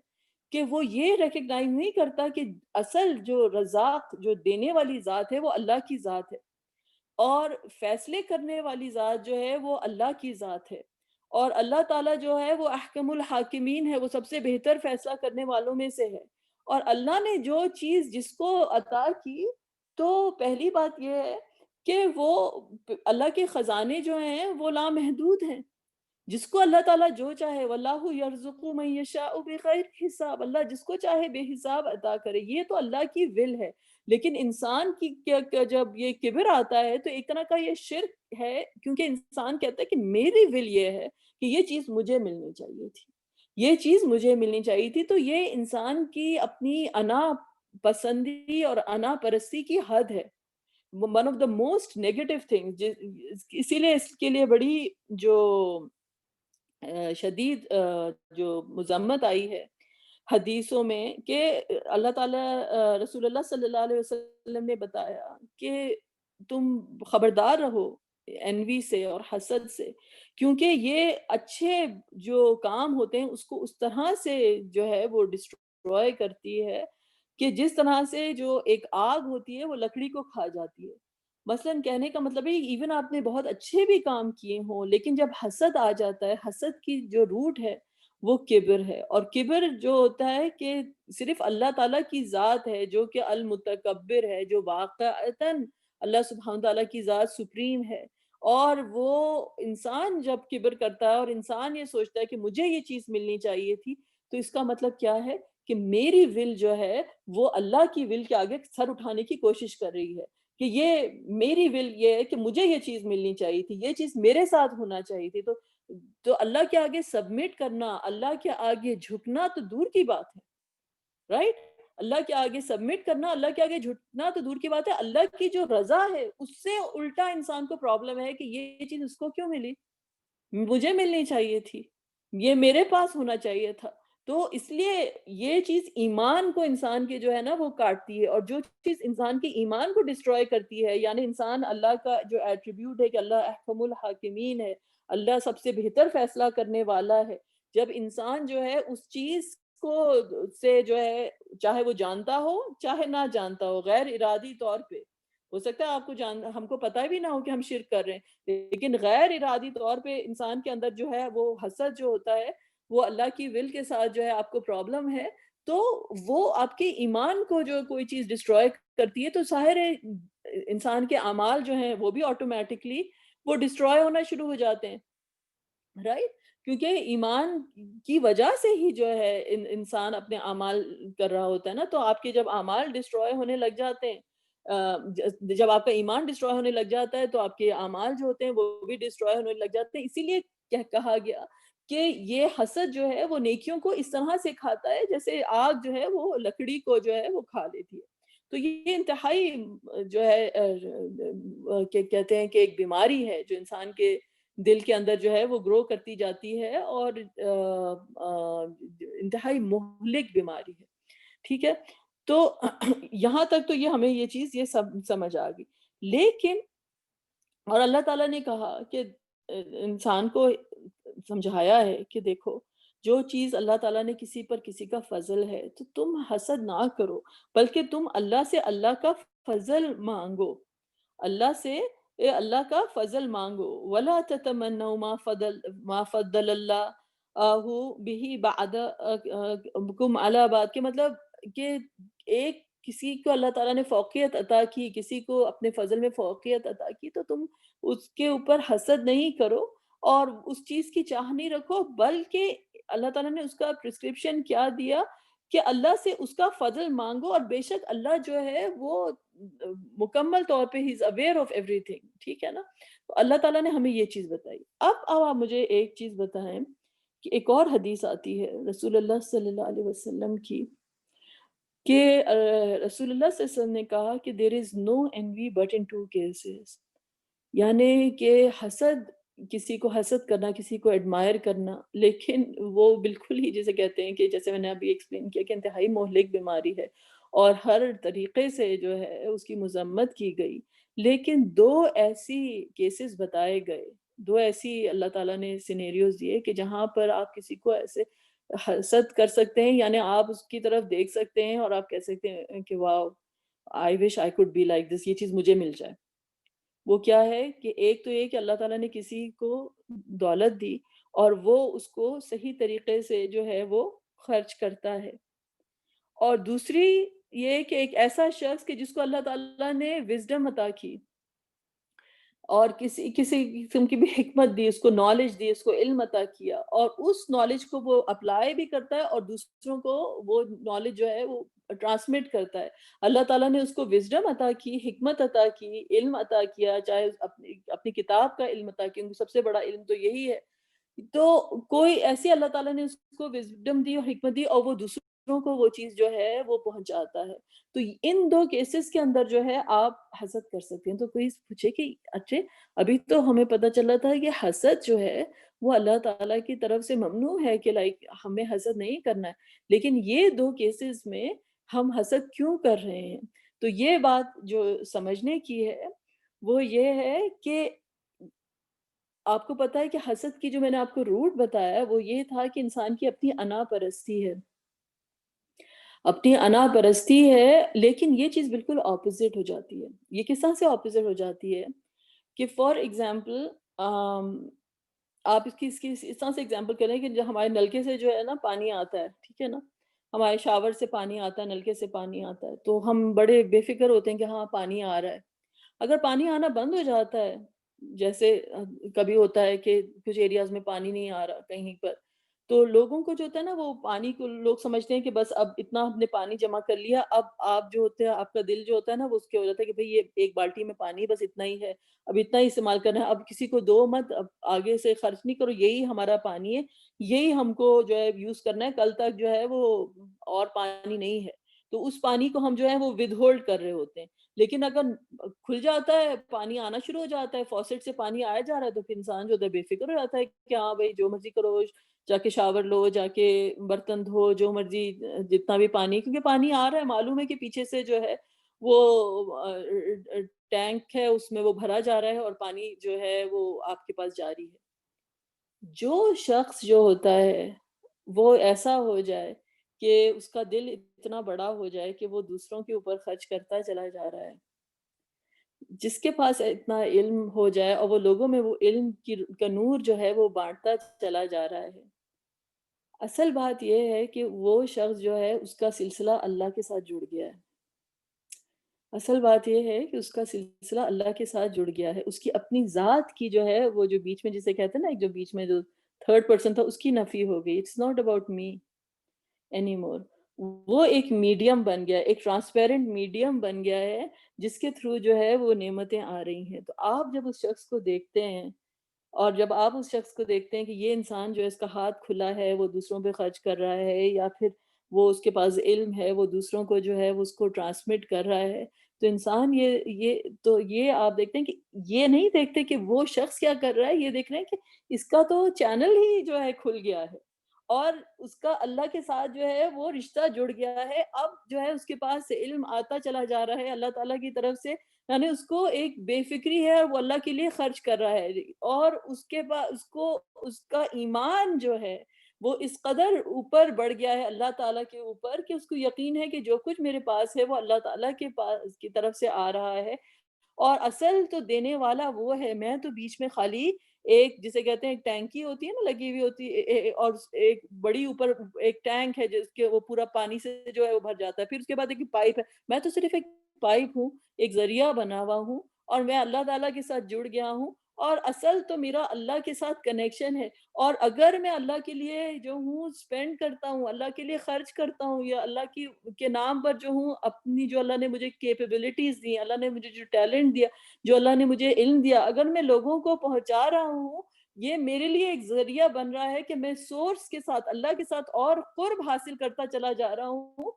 کہ وہ یہ ریکگنائز نہیں کرتا کہ اصل جو رزاق، جو دینے والی ذات ہے وہ اللہ کی ذات ہے، اور فیصلے کرنے والی ذات جو ہے وہ اللہ کی ذات ہے، اور اللہ تعالیٰ جو ہے وہ احکم الحاکمین ہے، وہ سب سے بہتر فیصلہ کرنے والوں میں سے ہے، اور اللہ نے جو چیز جس کو عطا کی تو پہلی بات یہ ہے کہ وہ اللہ کے خزانے جو ہیں وہ لامحدود ہیں، جس کو اللہ تعالیٰ جو چاہے، واللہ یرزق من یشاء بغیر حساب، اللہ جس کو چاہے بے حساب عطا کرے، یہ تو اللہ کی ول ہے۔ لیکن انسان کی جب یہ کبر آتا ہے تو ایک طرح کا یہ شرک ہے، کیونکہ انسان کہتا ہے کہ میری ول یہ ہے کہ یہ چیز مجھے ملنی چاہیے تھی، یہ چیز مجھے ملنی چاہیے تھی، تو یہ انسان کی اپنی انا پسندی اور انا پرستی کی حد ہے، one of the most negative thing, اسی لیے اس کے لیے بڑی جو شدید جو مذمت آئی ہے حدیثوں میں کہ اللہ تعالیٰ رسول اللہ صلی اللہ علیہ وسلم نے بتایا کہ تم خبردار رہو envy سے اور حسد سے، کیونکہ یہ اچھے جو کام ہوتے ہیں اس کو اس طرح سے جو ہے وہ ڈسٹروائے کرتی ہے کہ جس طرح سے جو ایک آگ ہوتی ہے وہ لکڑی کو کھا جاتی ہے۔ مثلاً کہنے کا مطلب ہے ایون آپ نے بہت اچھے بھی کام کیے ہوں، لیکن جب حسد آ جاتا ہے، حسد کی جو روٹ ہے وہ کبر ہے، اور کبر جو ہوتا ہے کہ صرف اللہ تعالیٰ کی ذات ہے جو کہ المتکبر ہے، جو واقعتاً اللہ سبحانہ تعالیٰ کی ذات سپریم ہے، اور وہ انسان جب کبر کرتا ہے اور انسان یہ سوچتا ہے کہ مجھے یہ چیز ملنی چاہیے تھی، تو اس کا مطلب کیا ہے کہ میری ول جو ہے وہ اللہ کی ول کے آگے سر اٹھانے کی کوشش کر رہی ہے، کہ یہ میری ول یہ ہے کہ مجھے یہ چیز ملنی چاہیے تھی، یہ چیز میرے ساتھ ہونا چاہیے تھی، تو اللہ کے آگے سبمٹ کرنا، اللہ کے آگے جھکنا تو دور کی بات ہے، رائٹ؟ اللہ کے آگے سبمٹ کرنا، اللہ کے آگے جھکنا تو دور کی بات ہے، اللہ کی جو رضا ہے اس سے الٹا انسان کو پرابلم ہے کہ یہ چیز اس کو کیوں ملی، مجھے ملنی چاہیے تھی، یہ میرے پاس ہونا چاہیے تھا. تو اس لیے یہ چیز ایمان کو انسان کے جو ہے نا وہ کاٹتی ہے، اور جو چیز انسان کے ایمان کو ڈسٹروائے کرتی ہے، یعنی انسان اللہ کا جو ایٹریبیوٹ ہے کہ اللہ احکم الحاکمین ہے، اللہ سب سے بہتر فیصلہ کرنے والا ہے، جب انسان جو ہے اس چیز کو سے جو ہے، چاہے وہ جانتا ہو چاہے نہ جانتا ہو، غیر ارادی طور پہ ہو سکتا ہے آپ کو ہم کو پتہ بھی نہ ہو کہ ہم شرک کر رہے ہیں، لیکن غیر ارادی طور پہ انسان کے اندر جو ہے وہ حسد جو ہوتا ہے، وہ اللہ کی ول کے ساتھ جو ہے آپ کو پرابلم ہے، تو وہ آپ کے ایمان کو جو کوئی چیز ڈسٹروائے کرتی ہے، تو ظاہر ہے انسان کے اعمال جو ہیں وہ بھی آٹومیٹکلی وہ ڈسٹروائے ہونا شروع ہو جاتے ہیں، رائٹ؟ کیونکہ ایمان کی وجہ سے ہی جو ہے انسان اپنے اعمال کر رہا ہوتا ہے نا. تو آپ کے جب اعمال ڈسٹروائے ہونے لگ جاتے ہیں، جب آپ کا ایمان ڈسٹروائے ہونے لگ جاتا ہے تو آپ کے اعمال جو ہوتے ہیں وہ بھی ڈسٹروائے ہونے لگ جاتے ہیں. اسی لیے کہا گیا کہ یہ حسد جو ہے وہ نیکیوں کو اس طرح سے کھاتا ہے جیسے آگ جو ہے وہ لکڑی کو جو ہے وہ کھا لیتی ہے. تو یہ انتہائی جو ہے کہ کہتے ہیں کہ ایک بیماری ہے جو انسان کے دل کے اندر جو ہے وہ گرو کرتی جاتی ہے، اور انتہائی مہلک بیماری ہے. ٹھیک ہے؟ تو یہاں تک تو یہ ہمیں یہ چیز یہ سب سمجھ آ گئی. لیکن اور اللہ تعالیٰ نے کہا کہ انسان کو سمجھایا ہے کہ دیکھو، جو چیز اللہ تعالیٰ نے کسی پر کسی کا فضل ہے تو تم حسد نہ کرو، بلکہ تم اللہ سے اللہ کا فضل مانگو. اللہ سے اللہ کا فضل مانگو. وَلَا تَتَمَنَّوْا مَا فَضَّلَ اللَّهُ بِهِ بَعْضَكُمْ عَلَىٰ بَعْضٍ، کہ مطلب کہ ایک کسی کو اللہ تعالیٰ نے فوقیت عطا کی، کسی کو اپنے فضل میں فوقیت عطا کی، تو تم اس کے اوپر حسد نہیں کرو اور اس چیز کی چاہ نہیں رکھو، بلکہ اللہ تعالیٰ نے اس کا پرسکرپشن کیا دیا کہ اللہ سے اس کا فضل مانگو، اور بے شک اللہ جو ہے وہ مکمل طور پہ ہی is aware of everything. ٹھیک ہے نا؟ تو اللہ تعالیٰ نے ہمیں یہ چیز بتائی. اب آپ مجھے ایک چیز بتائیں کہ ایک اور حدیث آتی ہے رسول اللہ صلی اللہ علیہ وسلم کی، کہ رسول اللہ صلی اللہ علیہ وسلم نے کہا کہ there is no envy but in two cases، یعنی کہ حسد، کسی کو حسد کرنا، کسی کو ایڈمائر کرنا، لیکن وہ بالکل ہی جیسے کہتے ہیں کہ جیسے میں نے ابھی ایکسپلین کیا کہ انتہائی مہلک بیماری ہے اور ہر طریقے سے جو ہے اس کی مذمت کی گئی. لیکن دو ایسی کیسز بتائے گئے، دو ایسی اللہ تعالیٰ نے سینیریوز دیے کہ جہاں پر آپ کسی کو ایسے حسد کر سکتے ہیں، یعنی آپ اس کی طرف دیکھ سکتے ہیں اور آپ کہہ سکتے ہیں کہ wow, I wish I could be like this, یہ چیز مجھے مل جائے. وہ کیا ہے کہ ایک تو یہ کہ اللہ تعالیٰ نے کسی کو دولت دی اور وہ اس کو صحیح طریقے سے جو ہے وہ خرچ کرتا ہے، اور دوسری یہ کہ ایک ایسا شخص کہ جس کو اللہ تعالیٰ نے وزڈم عطا کی اور کسی قسم کی بھی حکمت دی، اس کو نالج دی، اس کو علم عطا کیا، اور اس نالج کو وہ اپلائی بھی کرتا ہے اور دوسروں کو وہ نالج جو ہے وہ ٹرانسمٹ کرتا ہے. اللہ تعالیٰ نے اس کو وزڈم عطا کی، حکمت عطا کی، علم عطا کیا، چاہے اپنی کتاب کا علم عطا کیا، سب سے بڑا علم تو یہی ہے. تو کوئی ایسی اللہ تعالیٰ نے اس کو وزڈم دی اور حکمت دی اور وہ دوسروں کو وہ چیز جو ہے وہ پہنچاتا ہے. تو ان دو کیسز کے اندر جو ہے آپ حسد کر سکتے ہیں. تو کوئی پوچھے کہ اچھے ابھی تو ہمیں پتہ چلا تھا کہ حسد جو ہے وہ اللہ تعالیٰ کی طرف سے ممنوع ہے کہ لائک ہمیں حسد نہیں کرنا ہے، لیکن یہ دو کیسز میں ہم حسد کیوں کر رہے ہیں؟ تو یہ بات جو سمجھنے کی ہے وہ یہ ہے کہ آپ کو پتا ہے کہ حسد کی جو میں نے آپ کو روٹ بتایا وہ یہ تھا کہ انسان کی اپنی انا پرستی ہے، اپنی انا پرستی ہے. لیکن یہ چیز بالکل اپوزٹ ہو جاتی ہے. یہ کس طرح سے اپوزٹ ہو جاتی ہے کہ فار ایگزامپل آپ اس کی اس طرح سے ایگزامپل کریں کہ جو ہمارے نلکے سے جو ہے نا پانی آتا ہے، ٹھیک ہے نا، ہمارے شاور سے پانی آتا ہے، نلکے سے پانی آتا ہے، تو ہم بڑے بے فکر ہوتے ہیں کہ ہاں پانی آ رہا ہے. اگر پانی آنا بند ہو جاتا ہے، جیسے کبھی ہوتا ہے کہ کچھ ایریاز میں پانی نہیں آ رہا کہیں پر، تو لوگوں کو جو ہوتا ہے نا وہ پانی کو لوگ سمجھتے ہیں کہ بس اب اتنا ہم نے پانی جمع کر لیا، اب آپ جو ہوتے ہیں آپ کا دل جو ہوتا ہے نا وہ اس کے ہو جاتا ہے کہ بھئی یہ ایک بالٹی میں پانی بس اتنا ہی ہے، اب اتنا ہی استعمال کرنا ہے، اب کسی کو دو مت، اب آگے سے خرچ نہیں کرو، یہی ہمارا پانی ہے، یہی ہم کو جو ہے یوز کرنا ہے، کل تک جو ہے وہ اور پانی نہیں ہے. تو اس پانی کو ہم جو ہے وہ ود ہولڈ کر رہے ہوتے ہیں. لیکن اگر کھل جاتا ہے، پانی آنا شروع ہو جاتا ہے، فوسٹ سے پانی آیا جا رہا ہے، تو پھر انسان جو ہے بے فکر ہو جاتا ہے کہ ہاں بھائی جو مرضی کرو، جا کے شاور لو، جا کے برتن دھو، جو مرضی جتنا بھی پانی، کیونکہ پانی آ رہا ہے، معلوم ہے کہ پیچھے سے جو ہے وہ ٹینک ہے، اس میں وہ بھرا جا رہا ہے اور پانی جو ہے وہ آپ کے پاس جاری ہے۔ جو شخص جو ہوتا ہے وہ ایسا ہو جائے کہ اس کا دل اتنا بڑا ہو جائے کہ وہ دوسروں کے اوپر خرچ کرتا چلا جا رہا ہے، جس کے پاس اتنا علم ہو جائے اور وہ لوگوں میں وہ علم کا نور جو ہے وہ بانٹتا چلا جا رہا ہے۔ اصل بات یہ ہے کہ وہ شخص جو ہے اس کا سلسلہ اللہ کے ساتھ جڑ گیا ہے۔ اصل بات یہ ہے کہ اس کا سلسلہ اللہ کے ساتھ جڑ گیا ہے، اس کی اپنی ذات کی جو ہے وہ جو بیچ میں جسے کہتے ہیں نا، ایک جو بیچ میں جو تھرڈ پرسن تھا، اس کی نفی ہو گئی۔ It's not about me any more. وہ ایک میڈیم بن گیا، ایک ٹرانسپیرنٹ میڈیم بن گیا ہے، جس کے تھرو جو ہے وہ نعمتیں آ رہی ہیں۔ تو آپ جب اس شخص کو دیکھتے ہیں، اور جب آپ اس شخص کو دیکھتے ہیں کہ یہ انسان جو ہے اس کا ہاتھ کھلا ہے، وہ دوسروں پہ خرچ کر رہا ہے، یا پھر وہ اس کے پاس علم ہے، وہ دوسروں کو جو ہے وہ اس کو ٹرانسمٹ کر رہا ہے، تو انسان یہ آپ دیکھتے ہیں کہ یہ نہیں دیکھتے کہ وہ شخص کیا کر رہا ہے، یہ دیکھ رہے ہیں کہ اس کا تو چینل ہی جو ہے کھل گیا ہے، اور اس کا اللہ کے ساتھ جو ہے وہ رشتہ جڑ گیا ہے۔ اب جو ہے اس کے پاس سے علم آتا چلا جا رہا ہے اللہ تعالیٰ کی طرف سے، یعنی اس کو ایک بے فکری ہے، وہ اللہ کے لیے خرچ کر رہا ہے، اور اس کے بعد اس کو اس کا ایمان جو ہے وہ اس قدر اوپر بڑھ گیا ہے اللہ تعالیٰ کے اوپر، کہ اس کو یقین ہے کہ جو کچھ میرے پاس ہے وہ اللہ تعالیٰ کے پاس کی طرف سے آ رہا ہے، اور اصل تو دینے والا وہ ہے، میں تو بیچ میں خالی ایک جسے کہتے ہیں ایک ٹینکی ہوتی ہے نا لگی ہوئی ہوتی ہے، اور ایک بڑی اوپر ایک ٹینک ہے جس کے وہ پورا پانی سے جو ہے وہ بھر جاتا ہے، پھر اس کے بعد ایک پائپ ہے، میں تو صرف ایک پائپ ہوں، ایک ذریعہ بنا ہوا ہوں، اور میں اللہ تعالیٰ کے ساتھ جڑ گیا ہوں، اور اصل تو میرا اللہ کے ساتھ کنیکشن ہے، اور اگر میں اللہ کے لیے جو ہوں اسپینڈ کرتا ہوں، اللہ کے لیے خرچ کرتا ہوں، یا اللہ کی کے نام پر جو ہوں اپنی جو اللہ نے مجھے کیپیبلٹیز دی، اللہ نے مجھے جو ٹیلنٹ دیا، جو اللہ نے مجھے علم دیا، اگر میں لوگوں کو پہنچا رہا ہوں، یہ میرے لیے ایک ذریعہ بن رہا ہے کہ میں سورس کے ساتھ، اللہ کے ساتھ اور قرب حاصل کرتا چلا جا رہا ہوں،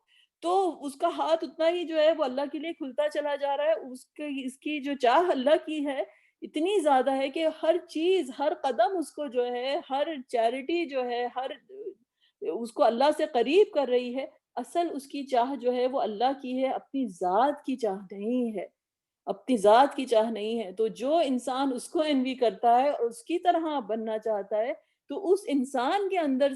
تو اس کا ہاتھ اتنا ہی جو ہے وہ اللہ کے لیے کھلتا چلا جا رہا ہے، اس کی جو چاہ اللہ کی ہے اتنی زیادہ ہے کہ ہر چیز، ہر قدم اس کو جو ہے، ہر چیریٹی جو ہے، ہر اس کو اللہ سے قریب کر رہی ہے۔ اصل اس کی چاہ جو ہے وہ اللہ کی ہے، اپنی ذات کی چاہ نہیں ہے، اپنی ذات کی چاہ نہیں ہے۔ تو جو انسان اس کو انوی کرتا ہے اور اس کی طرح بننا چاہتا ہے، تو اس انسان کے اندر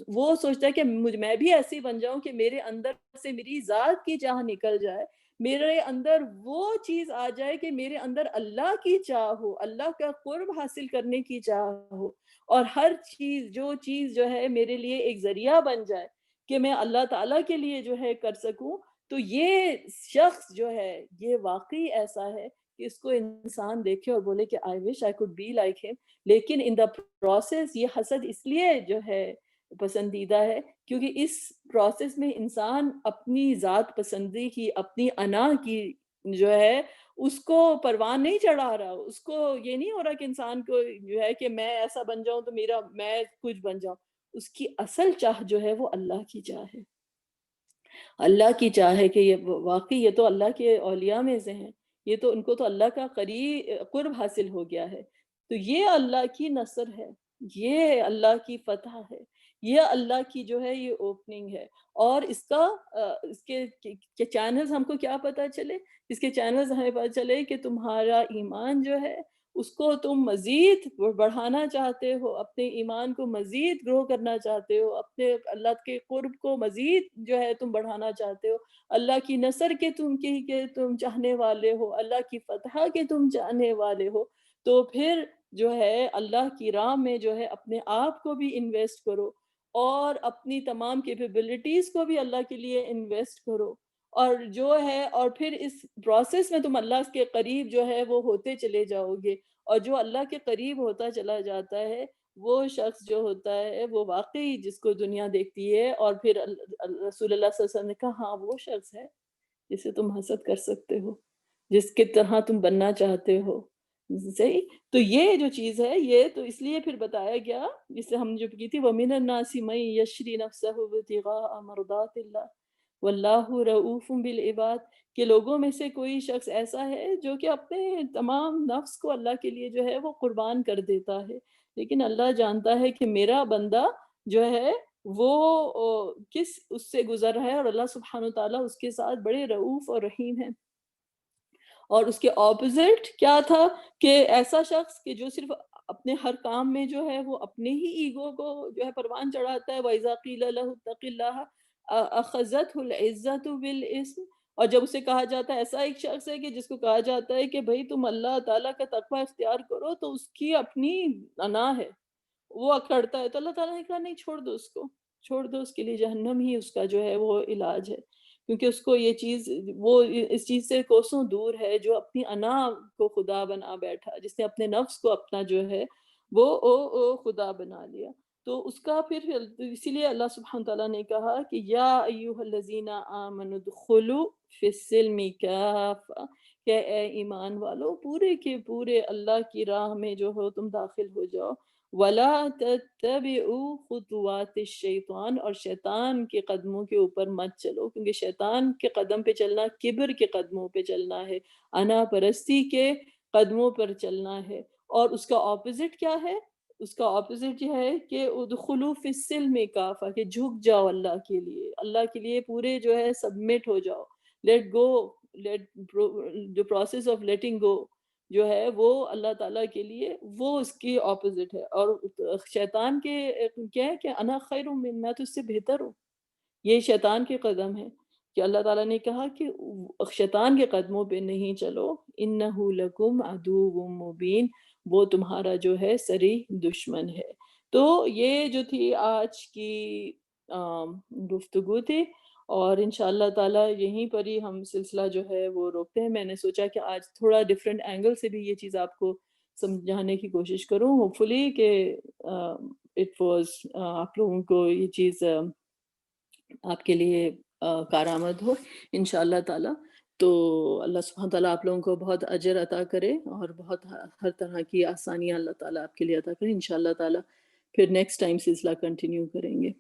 وہ سوچتا ہے کہ میں بھی ایسی بن جاؤں کہ میرے اندر سے میری ذات کی چاہ نکل جائے، میرے اندر وہ چیز آ جائے کہ میرے اندر اللہ کی چاہ ہو، اللہ کا قرب حاصل کرنے کی چاہ ہو، اور ہر چیز جو ہے میرے لیے ایک ذریعہ بن جائے کہ میں اللہ تعالیٰ کے لیے جو ہے کر سکوں۔ تو یہ شخص جو ہے یہ واقعی ایسا ہے کہ اس کو انسان دیکھے اور بولے کہ I wish I could be like him، لیکن in the process یہ حسد اس لیے جو ہے پسندیدہ ہے کیونکہ اس پروسیس میں انسان اپنی ذات پسندی کی، اپنی انا کی جو ہے اس کو پروان نہیں چڑھا رہا، اس کو یہ نہیں ہو رہا کہ انسان کو جو ہے کہ میں ایسا بن جاؤں تو میں کچھ بن جاؤں۔ اس کی اصل چاہ جو ہے وہ اللہ کی چاہ ہے، اللہ کی چاہ ہے کہ یہ واقعی یہ تو اللہ کے اولیاء میں سے ہیں، یہ تو ان کو تو اللہ کا قرب حاصل ہو گیا ہے، تو یہ اللہ کی نصر ہے، یہ اللہ کی فتح ہے، یہ اللہ کی جو ہے یہ اوپننگ ہے۔ اور اس کا اس کے چینلز ہم کو کیا پتہ چلے؟ اس کے چینلز ہمیں پتہ چلے کہ تمہارا ایمان جو ہے اس کو تم مزید بڑھانا چاہتے ہو، اپنے ایمان کو مزید گرو کرنا چاہتے ہو، اپنے اللہ کے قرب کو مزید جو ہے تم بڑھانا چاہتے ہو، اللہ کی نصر کے تم چاہنے والے ہو، اللہ کی فتح کے تم چاہنے والے ہو، تو پھر جو ہے اللہ کی راہ میں جو ہے اپنے آپ کو بھی انویسٹ کرو، اور اپنی تمام کیپیبلٹیز کو بھی اللہ کے لیے انویسٹ کرو، اور جو ہے اور پھر اس پروسیس میں تم اللہ کے قریب جو ہے وہ ہوتے چلے جاؤ گے، اور جو اللہ کے قریب ہوتا چلا جاتا ہے وہ شخص جو ہوتا ہے وہ واقعی جس کو دنیا دیکھتی ہے، اور پھر رسول اللہ صلی اللہ علیہ وسلم نے کہا ہاں وہ شخص ہے جسے تم حسد کر سکتے ہو، جس کی طرح تم بننا چاہتے ہو۔ صحیح؟ تو یہ جو چیز ہے یہ تو اس لیے پھر بتایا گیا، جس سے ہم جو کی تھی وَمِنَ النَّاسِ مَن يَشْرِي نَفْسَهُ ابْتِغَاءَ مَرْضَاتِ اللَّهِ وَاللَّهُ رَءُوفٌ بِالْعِبَادِ، کہ لوگوں میں سے کوئی شخص ایسا ہے جو کہ اپنے تمام نفس کو اللہ کے لیے جو ہے وہ قربان کر دیتا ہے، لیکن اللہ جانتا ہے کہ میرا بندہ جو ہے وہ کس اس سے گزر رہا ہے، اور اللہ سبحانہ وتعالیٰ اس کے ساتھ بڑے رؤوف اور رحیم ہیں۔ اور اس کے اپوزٹ کیا تھا کہ ایسا شخص کہ جو صرف اپنے ہر کام میں جو ہے وہ اپنے ہی ایگو کو جو ہے پروان چڑھاتا ہے، وَإِذَا قِيلَ لَهُ اتَّقِ اللَّهَ أَخَذَتْهُ الْعِزَّةُ بِالْإِثْمِ، اور جب اسے کہا جاتا ہے، ایسا ایک شخص ہے کہ جس کو کہا جاتا ہے کہ بھئی تم اللہ تعالیٰ کا تقوی اختیار کرو، تو اس کی اپنی انا ہے، وہ اکڑتا ہے، تو اللہ تعالیٰ نے کہا نہیں، چھوڑ دو اس کو، چھوڑ دو، اس کے لیے جہنم ہی اس کا جو ہے وہ علاج ہے، کیونکہ اس کو یہ چیز، وہ اس چیز سے کوسوں دور ہے جو اپنی انا کو خدا بنا بیٹھا، جس نے اپنے نفس کو اپنا جو ہے وہ خدا بنا لیا۔ تو اس کا پھر اسی لیے اللہ سبحانہ تعالیٰ نے کہا کہ یا ایھا الذین آمنوا ادخلوا فی السلم کافہ، کہ اے ایمان والو پورے کے پورے اللہ کی راہ میں جو ہو تم داخل ہو جاؤ، وَلَا تَتَّبِعُوا خُطُوَاتِ الشَّيْطَان، اور شیطان کے قدموں کے اوپر مت چلو، کیونکہ شیطان کے قدم پہ چلنا کبر کے قدموں پہ چلنا ہے، انا پرستی کے قدموں پر چلنا ہے۔ اور اس کا اپوزٹ کیا ہے؟ اس کا اپوزٹ یہ ہے کہ ادخلوا فی السلم کافہ، کہ جھک جاؤ اللہ کے لیے، اللہ کے لیے پورے جو ہے سبمٹ ہو جاؤ، لیٹ گو، لیٹ جو پروسیس آف لیٹنگ گو جو ہے وہ اللہ تعالیٰ کے لیے، وہ اس کی اپوزٹ ہے۔ اور شیطان کے کیا ہے کہ انا خیر من، میں تو اس سے بہتر ہوں، یہ شیطان کے قدم ہے کہ اللہ تعالیٰ نے کہا کہ شیطان کے قدموں پہ نہیں چلو، انہ لکم عدو مبین، وہ تمہارا جو ہے صریح دشمن ہے۔ تو یہ جو تھی آج کی گفتگو تھی، اور انشاءاللہ تعالیٰ یہیں پر ہی ہم سلسلہ جو ہے وہ روکتے ہیں۔ میں نے سوچا کہ آج تھوڑا ڈیفرنٹ اینگل سے بھی یہ چیز آپ کو سمجھانے کی کوشش کروں، ہوپ فلی کہ اٹ واز آپ لوگوں کو یہ چیز آپ کے لیے کارآمد ہو انشاءاللہ تعالیٰ۔ تو اللہ سبحانہ تعالیٰ آپ لوگوں کو بہت اجر عطا کرے، اور بہت ہر طرح کی آسانیاں اللہ تعالیٰ آپ کے لیے عطا کرے انشاءاللہ تعالیٰ۔ پھر نیکسٹ ٹائم سلسلہ کنٹینیو کریں گے۔